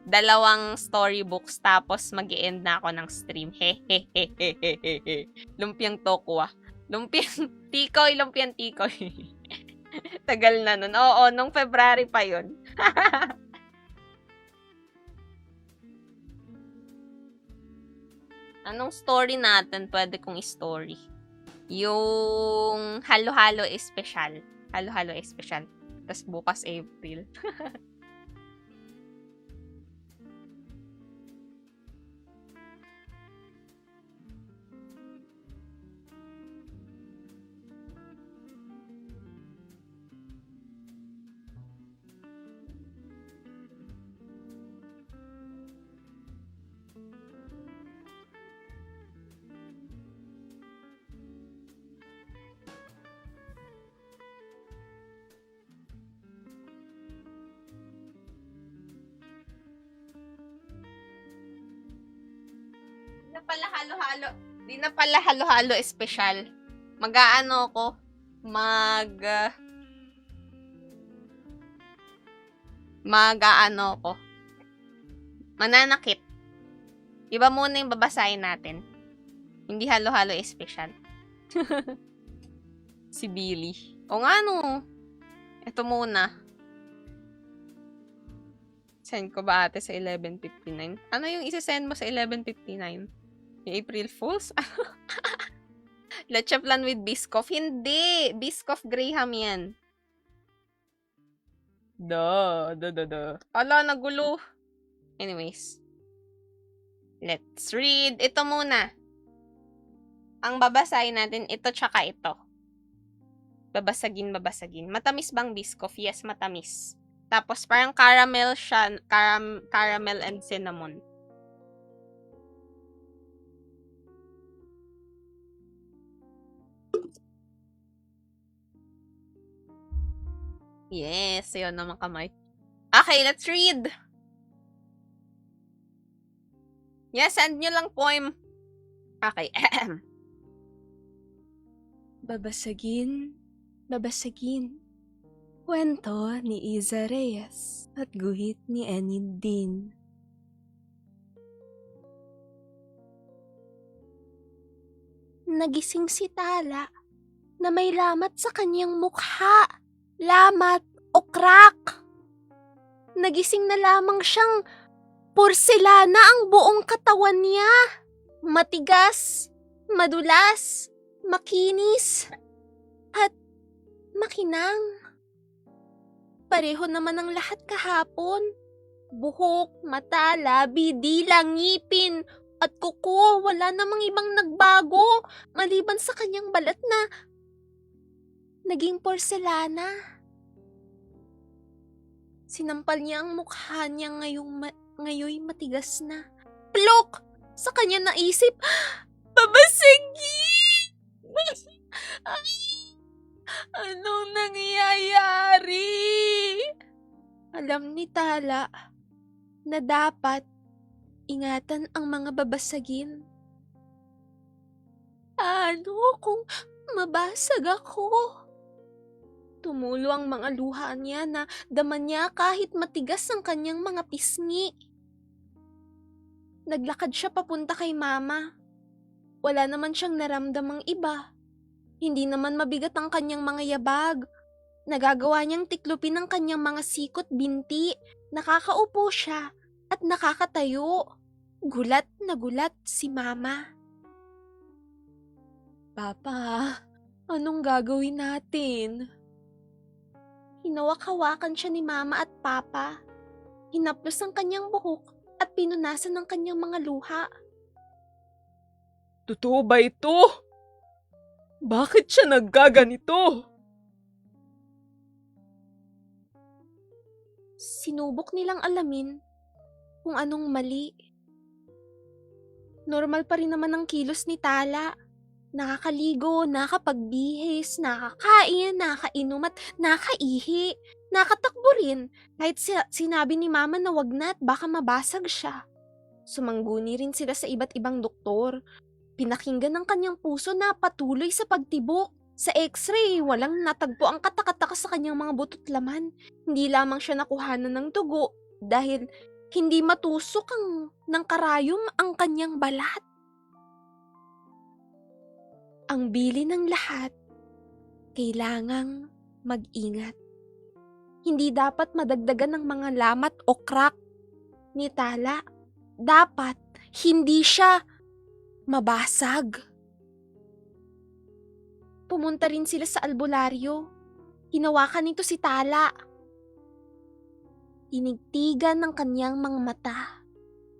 2 storybooks, tapos mag-i-end na ako ng stream. Hehehehehehe. Lumpiang tokwa. Lumpiang tikoy. Tagal na nun. Oo, nung February pa yun. Anong story natin pwede kong i-story? Yung halo-halo espesyal. Halo-halo espesyal. Tapos bukas April. Di na pala halo-halo espesyal. Mag-aano ko, mananakit. Iba muna yung babasahin natin. Hindi halo-halo espesyal. Si Billy. O nga no. Ito muna. Send ko ba ate sa 11:59? Ano yung isa-send mo sa 11:59? Yung April Fools? Leche flan with Biscoff? Hindi! Biscoff Graham yan. Duh. Ala, nagulo. Anyways. Let's read. Ito muna. Ang babasahin natin, ito tsaka ito. Babasagin. Matamis bang Biscoff? Yes, matamis. Tapos parang caramel siya, caramel and cinnamon. Yes, yun naman kamay. Okay, let's read. Yes, send nyo lang poem. Okay. Babasagin. Kwento ni Iza Reyes at guhit ni Enid Din. Nagising si Tala na may lamat sa kanyang mukha. Lamat o crack. Nagising na lamang siyang porselana ang buong katawan niya. Matigas, madulas, makinis, at makinang. Pareho naman ang lahat kahapon. Buhok, mata, labi, dila, ngipin, at kuko. Wala namang ibang nagbago maliban sa kanyang balat na naging porselana. Sinampal niya ang mukha niya ngayoy matigas na. Plok! Sa kanya naisip, babasagin! Anong nangyayari? Alam ni Tala na dapat ingatan ang mga babasagin. Ano kung mabasag ako? Tumulo ang mga luha niya na dama niya kahit matigas ang kanyang mga pisngi. Naglakad siya papunta kay Mama. Wala naman siyang naramdamang iba. Hindi naman mabigat ang kanyang mga yabag. Nagagawa niyang tiklupin ang kanyang mga sikot binti. Nakakaupo siya at nakakatayo. Gulat na gulat si Mama. Papa, anong gagawin natin? Hinawak-hawakan siya ni Mama at Papa. Hinaplos ang kanyang buhok at pinunasan ng kanyang mga luha. Totoo ba ito? Bakit siya nagkaganito? Sinubok nilang alamin kung anong mali. Normal pa rin naman ang kilos ni Tala. Nakakaligo, nakakapagbihis, nakakain, nakakainom at nakaihi. Nakatakbo rin kahit sinabi ni Mama na wag na at baka mabasag siya. Sumangguni rin sila sa iba't ibang doktor. Pinakinggan ng kanyang puso na patuloy sa pagtibok. Sa x-ray, walang natagpo ang katakataka sa kanyang mga butot laman. Hindi lamang siya nakuhanan ng dugo dahil hindi matusok ng karayom ang kanyang balat. Ang bili ng lahat, kailangang mag-ingat. Hindi dapat madagdagan ng mga lamat o crack ni Tala. Dapat hindi siya mabasag. Pumunta rin sila sa albularyo. Hinawakan nito si Tala. Tinigtigan ng kanyang mga mata.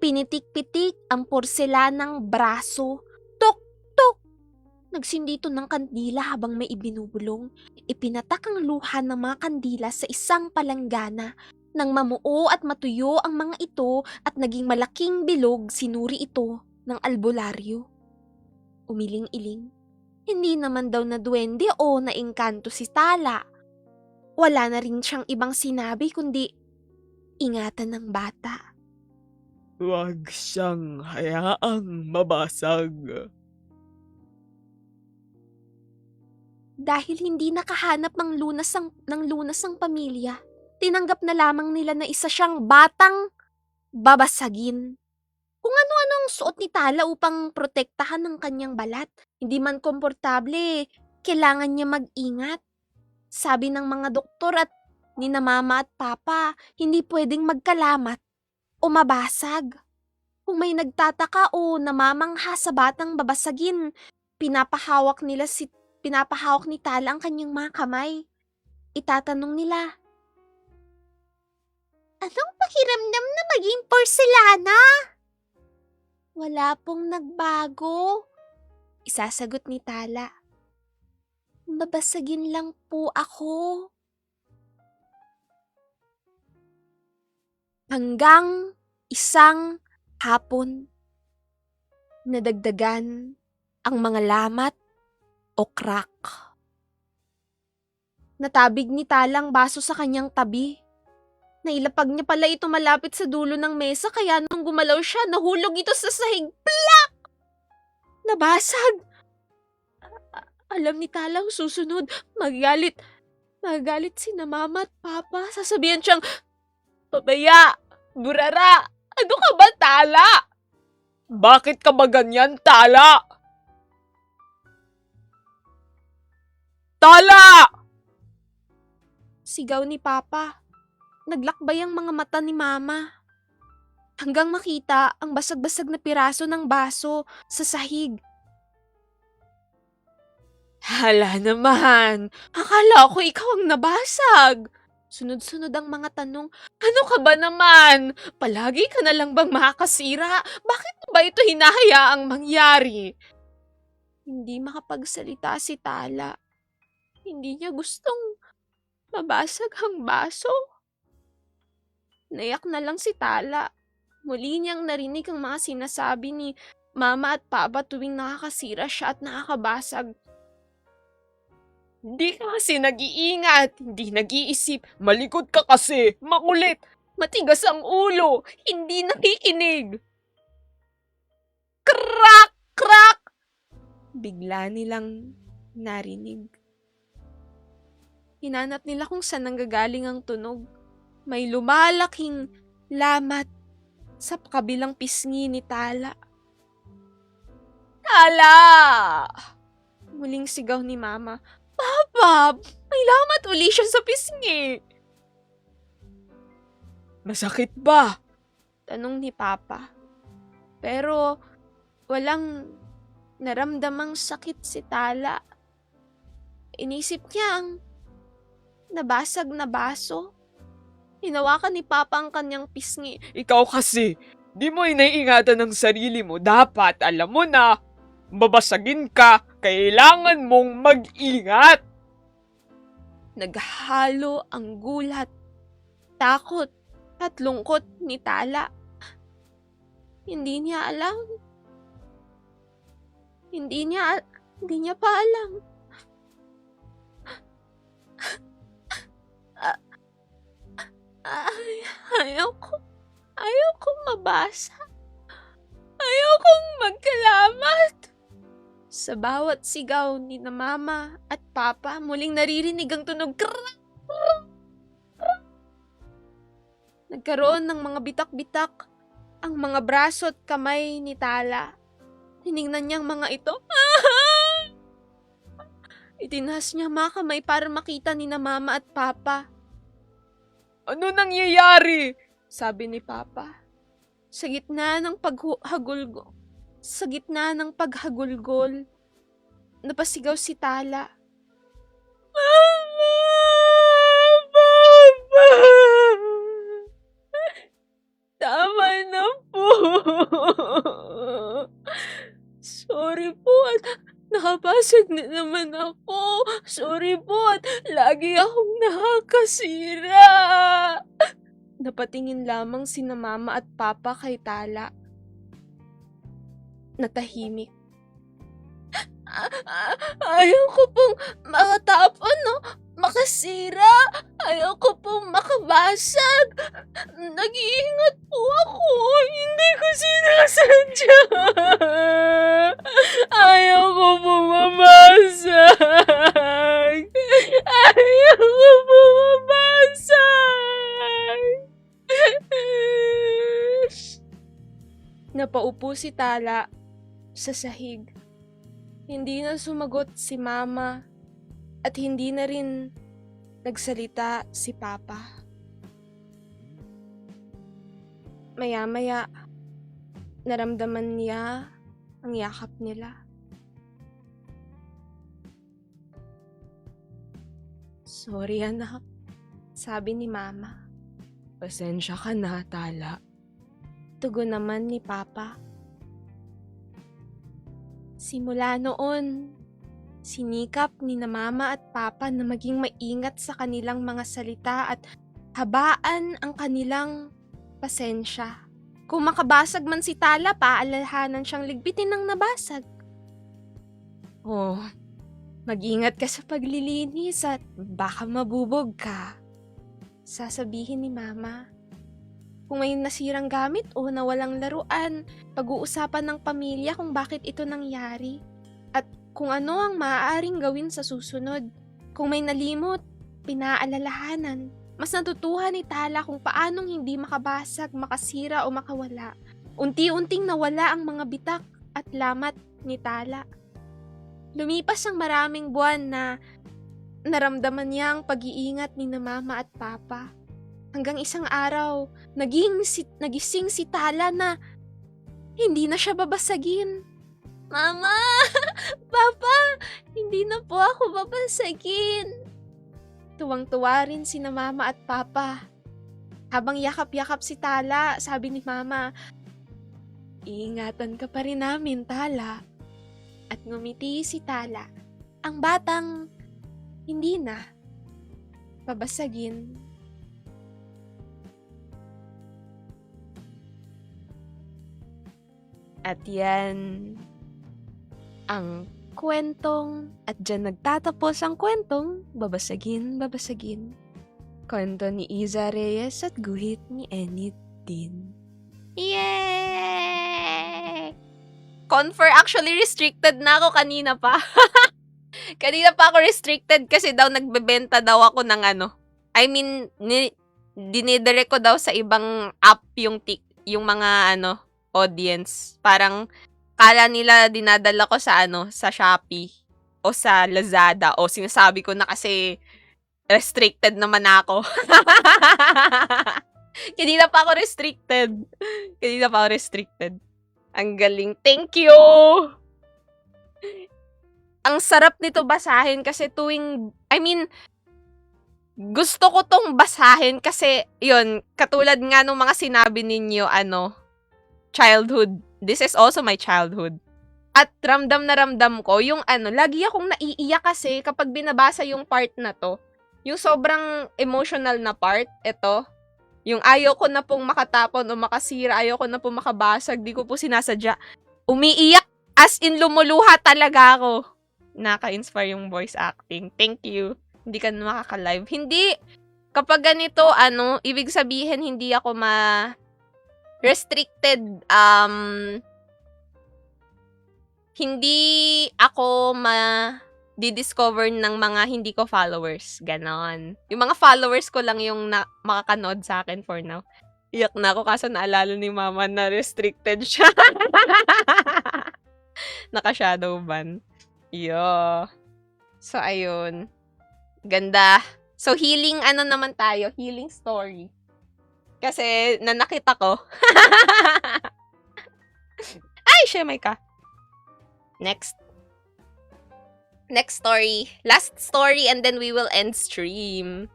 Pinitik-pitik ang porselanang braso. Tok-tok! Nagsindito ng kandila habang may ibinubulong. Ipinatak ang luha ng mga kandila sa isang palanggana. Nang mamuo at matuyo ang mga ito at naging malaking bilog, sinuri ito ng albularyo. Umiling-iling. Hindi naman daw na duwende o naengkanto si Tala. Wala na rin siyang ibang sinabi kundi ingatan ng bata. Huwag siyang hayaang mabasag. Dahil hindi nakahanap ng lunas ang pamilya, tinanggap na lamang nila na isa siyang batang babasagin. Kung ano-anong suot ni Tala upang protektahan ng kanyang balat. Hindi man komportable, kailangan niya mag-ingat. Sabi ng mga doktor at ni na Mama at Papa, hindi pwedeng magkalamat o mabasag. Kung may nagtataka o namamangha sa batang babasagin, pinapahawak ni Tala ang kanyang mga kamay. Itatanong nila, anong pakiramdam na maging porselana? Wala pong nagbago. Isasagot ni Tala. Babasagin lang po ako. Hanggang isang hapon, nadagdagan ang mga lamat o crack. Natabig ni Tala ang baso sa kanyang tabi. Nailapag niya pala ito malapit sa dulo ng mesa kaya nung gumalaw siya, nahulog ito sa sahig. Plak! Nabasag! Alam ni Tala ang susunod. Magalit sina Mama at Papa. Sasabihan siyang, Pabaya! Burara! Ano ka ba, Tala? Bakit ka ba ganyan, Tala? Tala! sigaw ni Papa. Naglakbay ang mga mata ni Mama. Hanggang makita ang basag-basag na piraso ng baso sa sahig. Hala naman, akala ko ikaw ang nabasag. Sunod-sunod ang mga tanong, ano ka ba naman? Palagi ka na lang bang makakasira? Bakit mo ba ito hinahayaang mangyari? Hindi makapagsalita si Tala. Hindi niya gustong mabasag ang baso. Nayak na lang si Tala. Muli niyang narinig ang mga sinasabi ni Mama at Papa tuwing nakakasira siya at nakakabasag. Hindi ka kasi nag-iingat, hindi nag-iisip, malikot ka kasi, makulit, matigas ang ulo, hindi nakikinig. Crack! Crack! Bigla nilang narinig. Hinanap nila kung saan nanggagaling ang tunog. May lumalaking lamat sa kabilang pisngi ni Tala. Tala! Muling sigaw ni Mama, Papa, may lamat uli siya sa pisngi. Masakit ba? Tanong ni Papa. Pero walang naramdamang sakit si Tala. Inisip niya ang nabasag na baso. Hinawakan ni Papa ang kanyang pisngi. Ikaw kasi, di mo iniingatan ng sarili mo. Dapat alam mo na, babasagin ka, kailangan mong mag-ingat. Naghalo ang gulat, takot at lungkot ni Tala. Hindi niya alam. Hindi niya pa alam. Ayoko mabasa. Ayokong magkalamat. Sa bawat sigaw ni na Mama at Papa, muling naririnig ang tunog. Nagkaroon ng mga bitak-bitak ang mga braso at kamay ni Tala. Tiningnan niyang mga ito. Itinahas niya mga kamay para makita ni na Mama at Papa. Ano nangyayari? Sabi ni Papa. Sa gitna ng paghagulgol, napasigaw si Tala. Mama! Papa! Tama na po. Sorry po at nakabasag na naman ako. Sorry po at lagi akong nakakasira. Napatingin lamang sina Mama at Papa kay Tala. Natahimik. Ayaw ko pong makatapon, no? Makasira. Ayaw ko pong makabasag. Nag-iingat po ako. Hindi ko sinasadya. Ayaw ko pong mabasag. Ayaw ko pong mabasag. Napaupo si Tala sa sahig. Hindi na sumagot si Mama at hindi na rin nagsalita si Papa. Maya-maya, naramdaman niya ang yakap nila. Sorry anak, sabi ni Mama. Pasensya ka na, Tala. Tugon naman ni Papa. Simula noon, sinikap ni na Mama at Papa na maging maingat sa kanilang mga salita at habaan ang kanilang pasensya. Kung makabasag man si Tala, paalalahanan siyang ligpitin ng nabasag. Oh, mag-ingat ka sa paglilinis at baka mabubog ka. Sasabihin ni Mama. Kung may nasirang gamit o nawalang laruan, pag-uusapan ng pamilya kung bakit ito nangyari at kung ano ang maaaring gawin sa susunod. Kung may nalimot, pinaalalahanan. Mas natutuhan ni Tala kung paanong hindi makabasag, makasira o makawala. Unti-unting nawala ang mga bitak at lamat ni Tala. Lumipas ang maraming buwan na naramdaman niya ang pag-iingat ni na Mama at Papa. Hanggang isang araw, nagising si Tala na hindi na siya babasagin. Mama! Papa! Hindi na po ako babasagin. Tuwang-tuwa rin sina Mama at Papa. Habang yakap-yakap si Tala, sabi ni Mama, "Iingatan ka pa rin namin, Tala." At ngumiti si Tala. Ang batang hindi na babasagin. At yan ang kwentong, at dyan nagtatapos ang kwentong Babasagin. Kwento ni Iza Reyes at guhit ni Enid din. Yay! Confer, actually restricted na ako kanina pa. Kanina pa ako restricted kasi daw nagbebenta daw ako ng ano. I mean, dinidirect ko daw sa ibang app yung mga audience. Parang kala nila dinadala ko sa sa Shopee o sa Lazada o sinasabi ko na kasi restricted naman ako. Kanina pa ako restricted. Ang galing. Thank you! Ang sarap nito basahin kasi gusto ko tong basahin kasi, yun, katulad nga nung mga sinabi ninyo, childhood. This is also my childhood. At ramdam na ramdam ko, yung lagi akong naiiyak kasi kapag binabasa yung part na to. Yung sobrang emotional na part, ito. Yung ayaw ko na pong makatapon o makasira, ayaw ko na pong makabasag, di ko po sinasadya. Umiiyak, as in lumuluha talaga ako. Naka-inspire yung voice acting. Thank you. Hindi ka na makaka-live. Hindi, kapag ganito, ibig sabihin, hindi ako restricted, hindi ako di-discover ng mga hindi ko followers. Ganon. Yung mga followers ko lang yung makakanood sa akin for now. Iyak na ako kaso naalala ni mama na restricted siya. Naka-shadow ban. Yo. So, ayun. Ganda. So, healing naman tayo. Healing story. Kasi, nanakit ako. Ay, shemay ka. Next story. Last story and then we will end stream.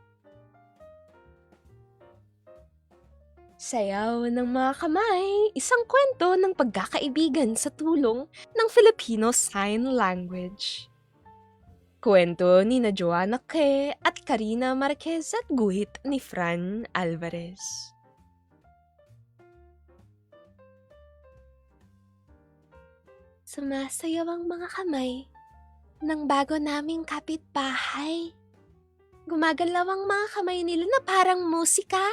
Sayaw ng mga kamay, isang kwento ng pagkakaibigan sa tulong ng Filipino Sign Language. Kwento ni na Joanna Ke at Karina Marquez at guhit ni Fran Alvarez. Sumasayaw ang mga kamay ng bago naming kapitbahay. Gumagalaw ang mga kamay nila na parang musika.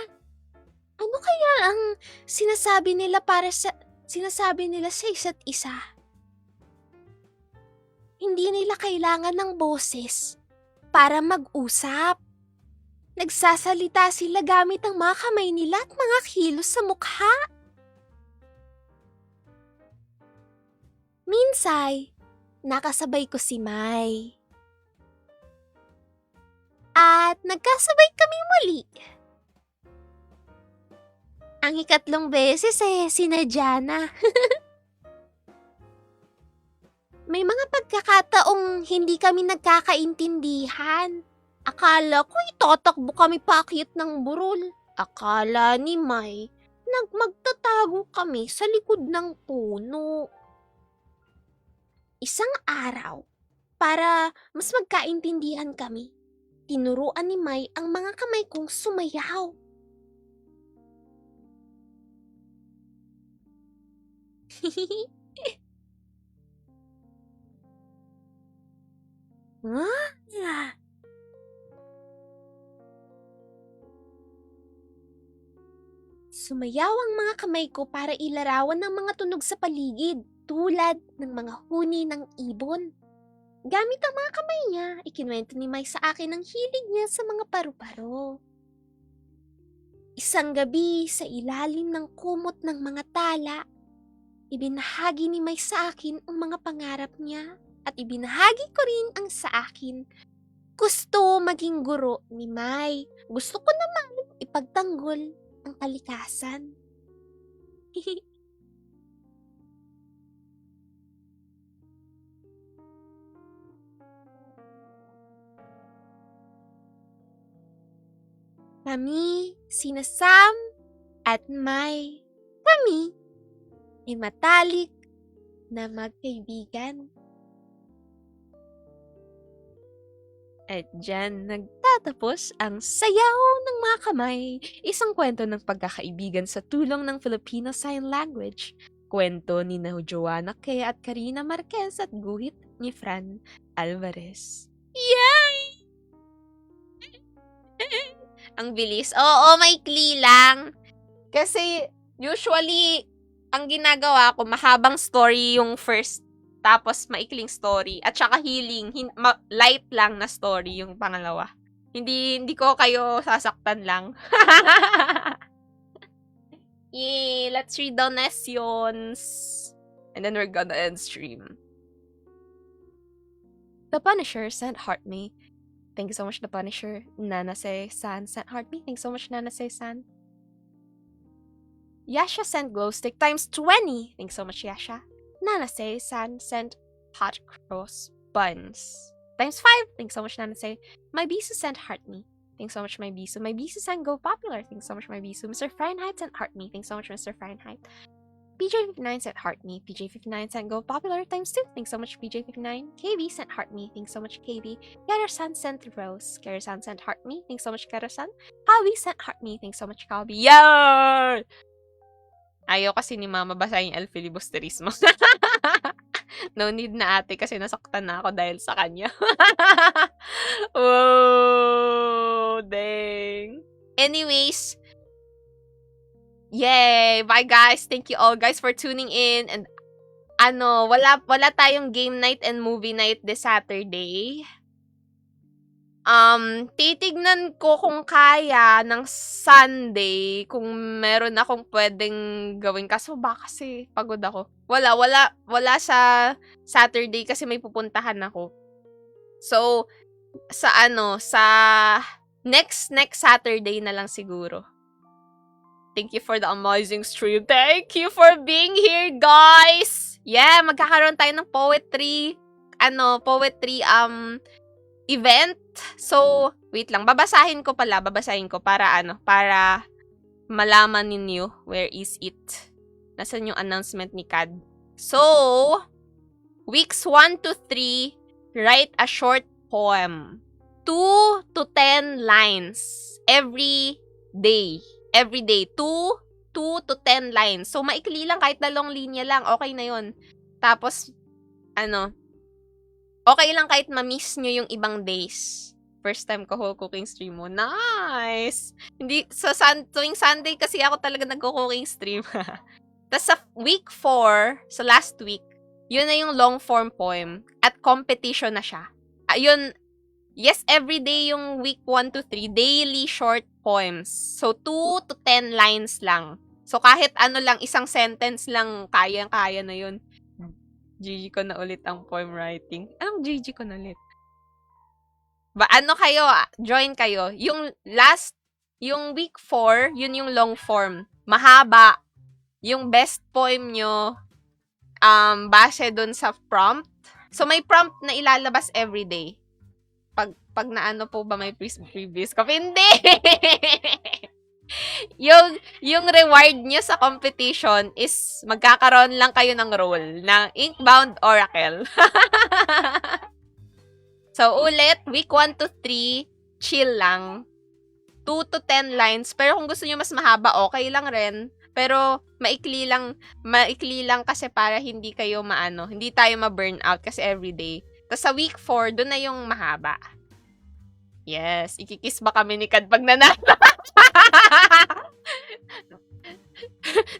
Ano kaya ang sinasabi nila sa isa't isa? Hindi nila kailangan ng boses para mag-usap. Nagsasalita sila gamit ang mga kamay nila at mga kilos sa mukha. Minsay, nakasabay ko si Mai. At nagkasabay kami muli. Ang ikatlong beses sinadya na. May mga pagkakataong hindi kami nagkakaintindihan. Akala ko itatakbo kami paakyat ng burol. Akala ni Mai, magtatago kami sa likod ng puno. Isang araw, para mas magkaintindihan kami, tinuruan ni Mai ang mga kamay kong sumayaw. Ah. Sumayaw ang mga kamay ko para ilarawan ng mga tunog sa paligid, tulad ng mga huni ng ibon. Gamit ang mga kamay niya, ikinuwento ni Mai sa akin ang hilig niya sa mga paru-paro. Isang gabi sa ilalim ng kumot ng mga tala, ibinahagi ni Mai sa akin ang mga pangarap niya at ibinahagi ko rin ang sa akin. Gusto maging guro ni Mai. Gusto ko naman ipagtanggol ang kalikasan. Kami, sina Sam at Mai. Kami ay matalik na magkaibigan. At dyan nagtatapos ang Sayaw ng Mga Kamay, isang kwento ng pagkakaibigan sa tulong ng Filipino Sign Language. Kwento ni Joanna Ke at Karina Marquez at guhit ni Fran Alvarez. Yay! Ang bilis. Oo, maikli lang. Kasi usually, ang ginagawa ko, mahabang story yung first. Tapos, maikling story. At saka healing. Light lang na story yung pangalawa. Hindi ko kayo sasaktan lang. Yay! Let's read donations. And then we're gonna end stream. The Punisher sent heart me. Thank you so much, The Punisher. Nanase-san sent heart me. Thanks so much, Nanase-san. Yasha sent glow stick times 20. Thanks so much, Yasha. Nanase-san sent hot cross buns. Times 5. Thanks so much, Nanase. My Bisu sent heart me. Thanks so much, my Bisu. My Bisu-san, go popular. Thanks so much, my Bisu. Mr. Fahrenheit sent heart me. Thanks so much, Mr. Fahrenheit. PJ59 sent heart me. PJ59 sent go popular times 2. Thanks so much, PJ59. KB sent heart me. Thanks so much, KB. Kara-san sent rose. Kara-san sent heart me. Thanks so much, Kara-san. Kabi sent heart me. Thanks so much, Kabi. Yan! Ayaw kasi ni Mama basahin yung El Filibusterismo. No need na ate kasi nasaktan na ako dahil sa kanya. Oh, dang. Anyways, yay! Bye guys! Thank you all guys for tuning in. And wala tayong game night and movie night this Saturday. Titignan ko kung kaya ng Sunday kung meron akong pwedeng gawin. Kaso kasi pagod ako. Wala sa Saturday kasi may pupuntahan ako. So, sa next Saturday na lang siguro. Thank you for the amazing stream. Thank you for being here, guys! Yeah, magkakaroon tayo ng poetry event. So, wait lang. Babasahin ko para malaman ninyo where is it. Nasaan yung announcement ni Kad? So, weeks 1 to 3, write a short poem. 2 to 10 lines every day. Every day. 2 to 10 lines. So, maikli lang kahit 2 linya lang. Okay na yun. Tapos, okay lang kahit ma-miss nyo yung ibang days. First time ko cooking stream mo. Nice! Hindi, tuwing Sunday kasi ako talaga nagko-cooking stream. Tapos sa week 4, sa last week, yun na yung long form poem. At competition na siya. Ayun, yes, everyday yung week 1 to 3, daily short poems. So, 2 to 10 lines lang. So, kahit isang sentence lang, kaya na yun. GG ko na ulit ang poem writing. Anong GG ko na ulit? Join kayo. Yung week 4, yun yung long form. Mahaba. Yung best poem nyo, base dun sa prompt. So, may prompt na ilalabas everyday. Pag po ba may previous ko? Hindi! yung reward nyo sa competition is magkakaroon lang kayo ng role ng Inkbound Oracle. So, ulit, week 1 to 3, chill lang. 2 to 10 lines. Pero kung gusto nyo mas mahaba, okay lang rin. Pero, maikli lang kasi para hindi tayo ma-burn out kasi everyday. Tapos sa week 4, doon na yung mahaba. Yes, ikikiss ba kami ni Kad pag nanalo?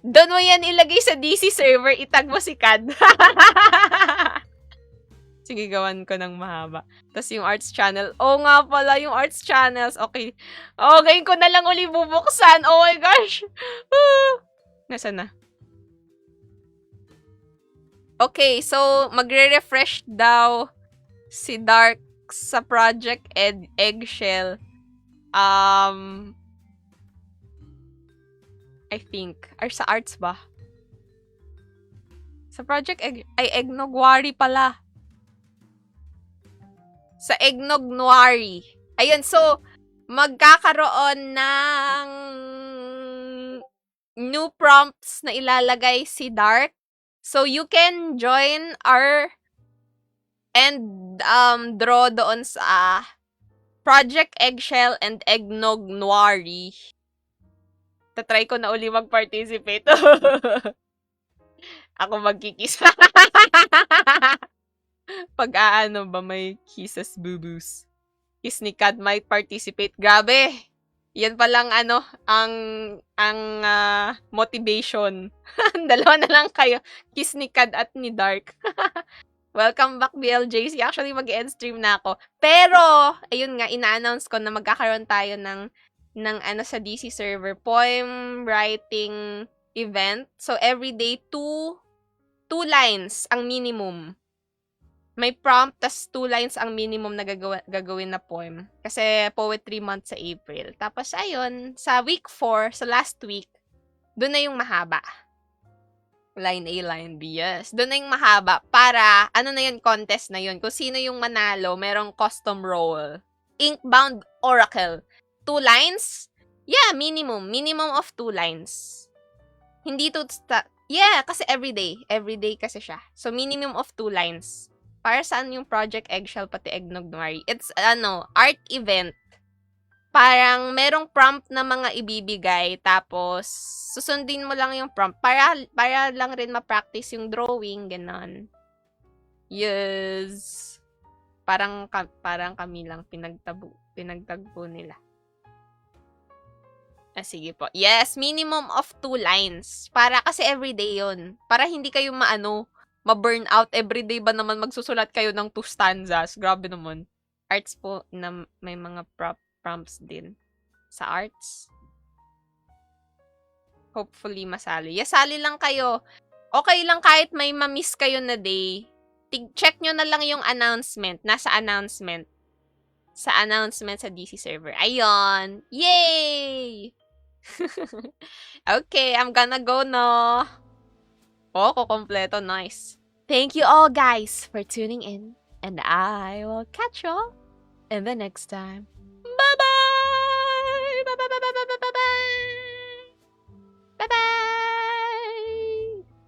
Doon mo yan ilagay sa DC server, itag mo si Kad. Sige, gawan ko ng mahaba. Tapos yung arts channel. Oo nga pala, yung arts channels. Okay. Ngayon ko na lang uli bubuksan. Oh my gosh. Nasaan na? Okay, so magre-refresh daw si Dark sa Project Eggshell. I think. Or sa arts ba? Sa Project Eggnogwari pala. Sa Eggnogwari. Ayun, so, magkakaroon ng new prompts na ilalagay si Dark. So, you can join and draw doon sa Project Eggshell and Eggnogwari. Tatry ko na uli mag-participate. Ako magkikis. Pag ba may kisses boo-boos. Kiss ni Kad might participate. Grabe! Yan palang ang motivation. Dalawa na lang kayo. Kiss ni Kad at ni Dark. Welcome back, BLJC. Actually, mag-end stream na ako. Pero, ayun nga, ina-announce ko na magkakaroon tayo ng sa DC server, poem writing event. So, everyday, 2 lines ang minimum. May prompt, tas 2 lines ang minimum na gagawin na poem. Kasi poetry month sa April. Tapos, ayun, sa week 4, sa last week, doon na yung mahaba. Line A, line B, yes. Doon na yung mahaba para, na yun, contest na yun. Kung sino yung manalo, merong custom role. Inkbound Oracle. 2 lines? Yeah, minimum. Minimum of 2 lines. Hindi to yeah, kasi everyday. Everyday kasi siya. So, minimum of 2 lines. Para saan yung Project Eggshell pati Eggnog Noir? It's, art event. Parang merong prompt na mga ibibigay, tapos susundin mo lang yung prompt para lang rin ma-practice yung drawing, ganon. Yes. Parang kami lang pinagtagpo nila. Sige po. Yes, minimum of 2 lines. Para kasi everyday yun. Para hindi kayo ma-burn out. Everyday ba naman magsusulat kayo ng 2 stanzas? Grabe naman. Arts po na may mga prompts din sa arts. Hopefully masali. Sali lang kayo. Okay lang kahit may ma-miss kayo na day. Check nyo na lang yung announcement. Nasa announcement. Sa announcement sa DC server. Ayun. Yay! Okay, I'm gonna go no. Kukompleto. Nice. Thank you all guys for tuning in, and I will catch you all in the next time.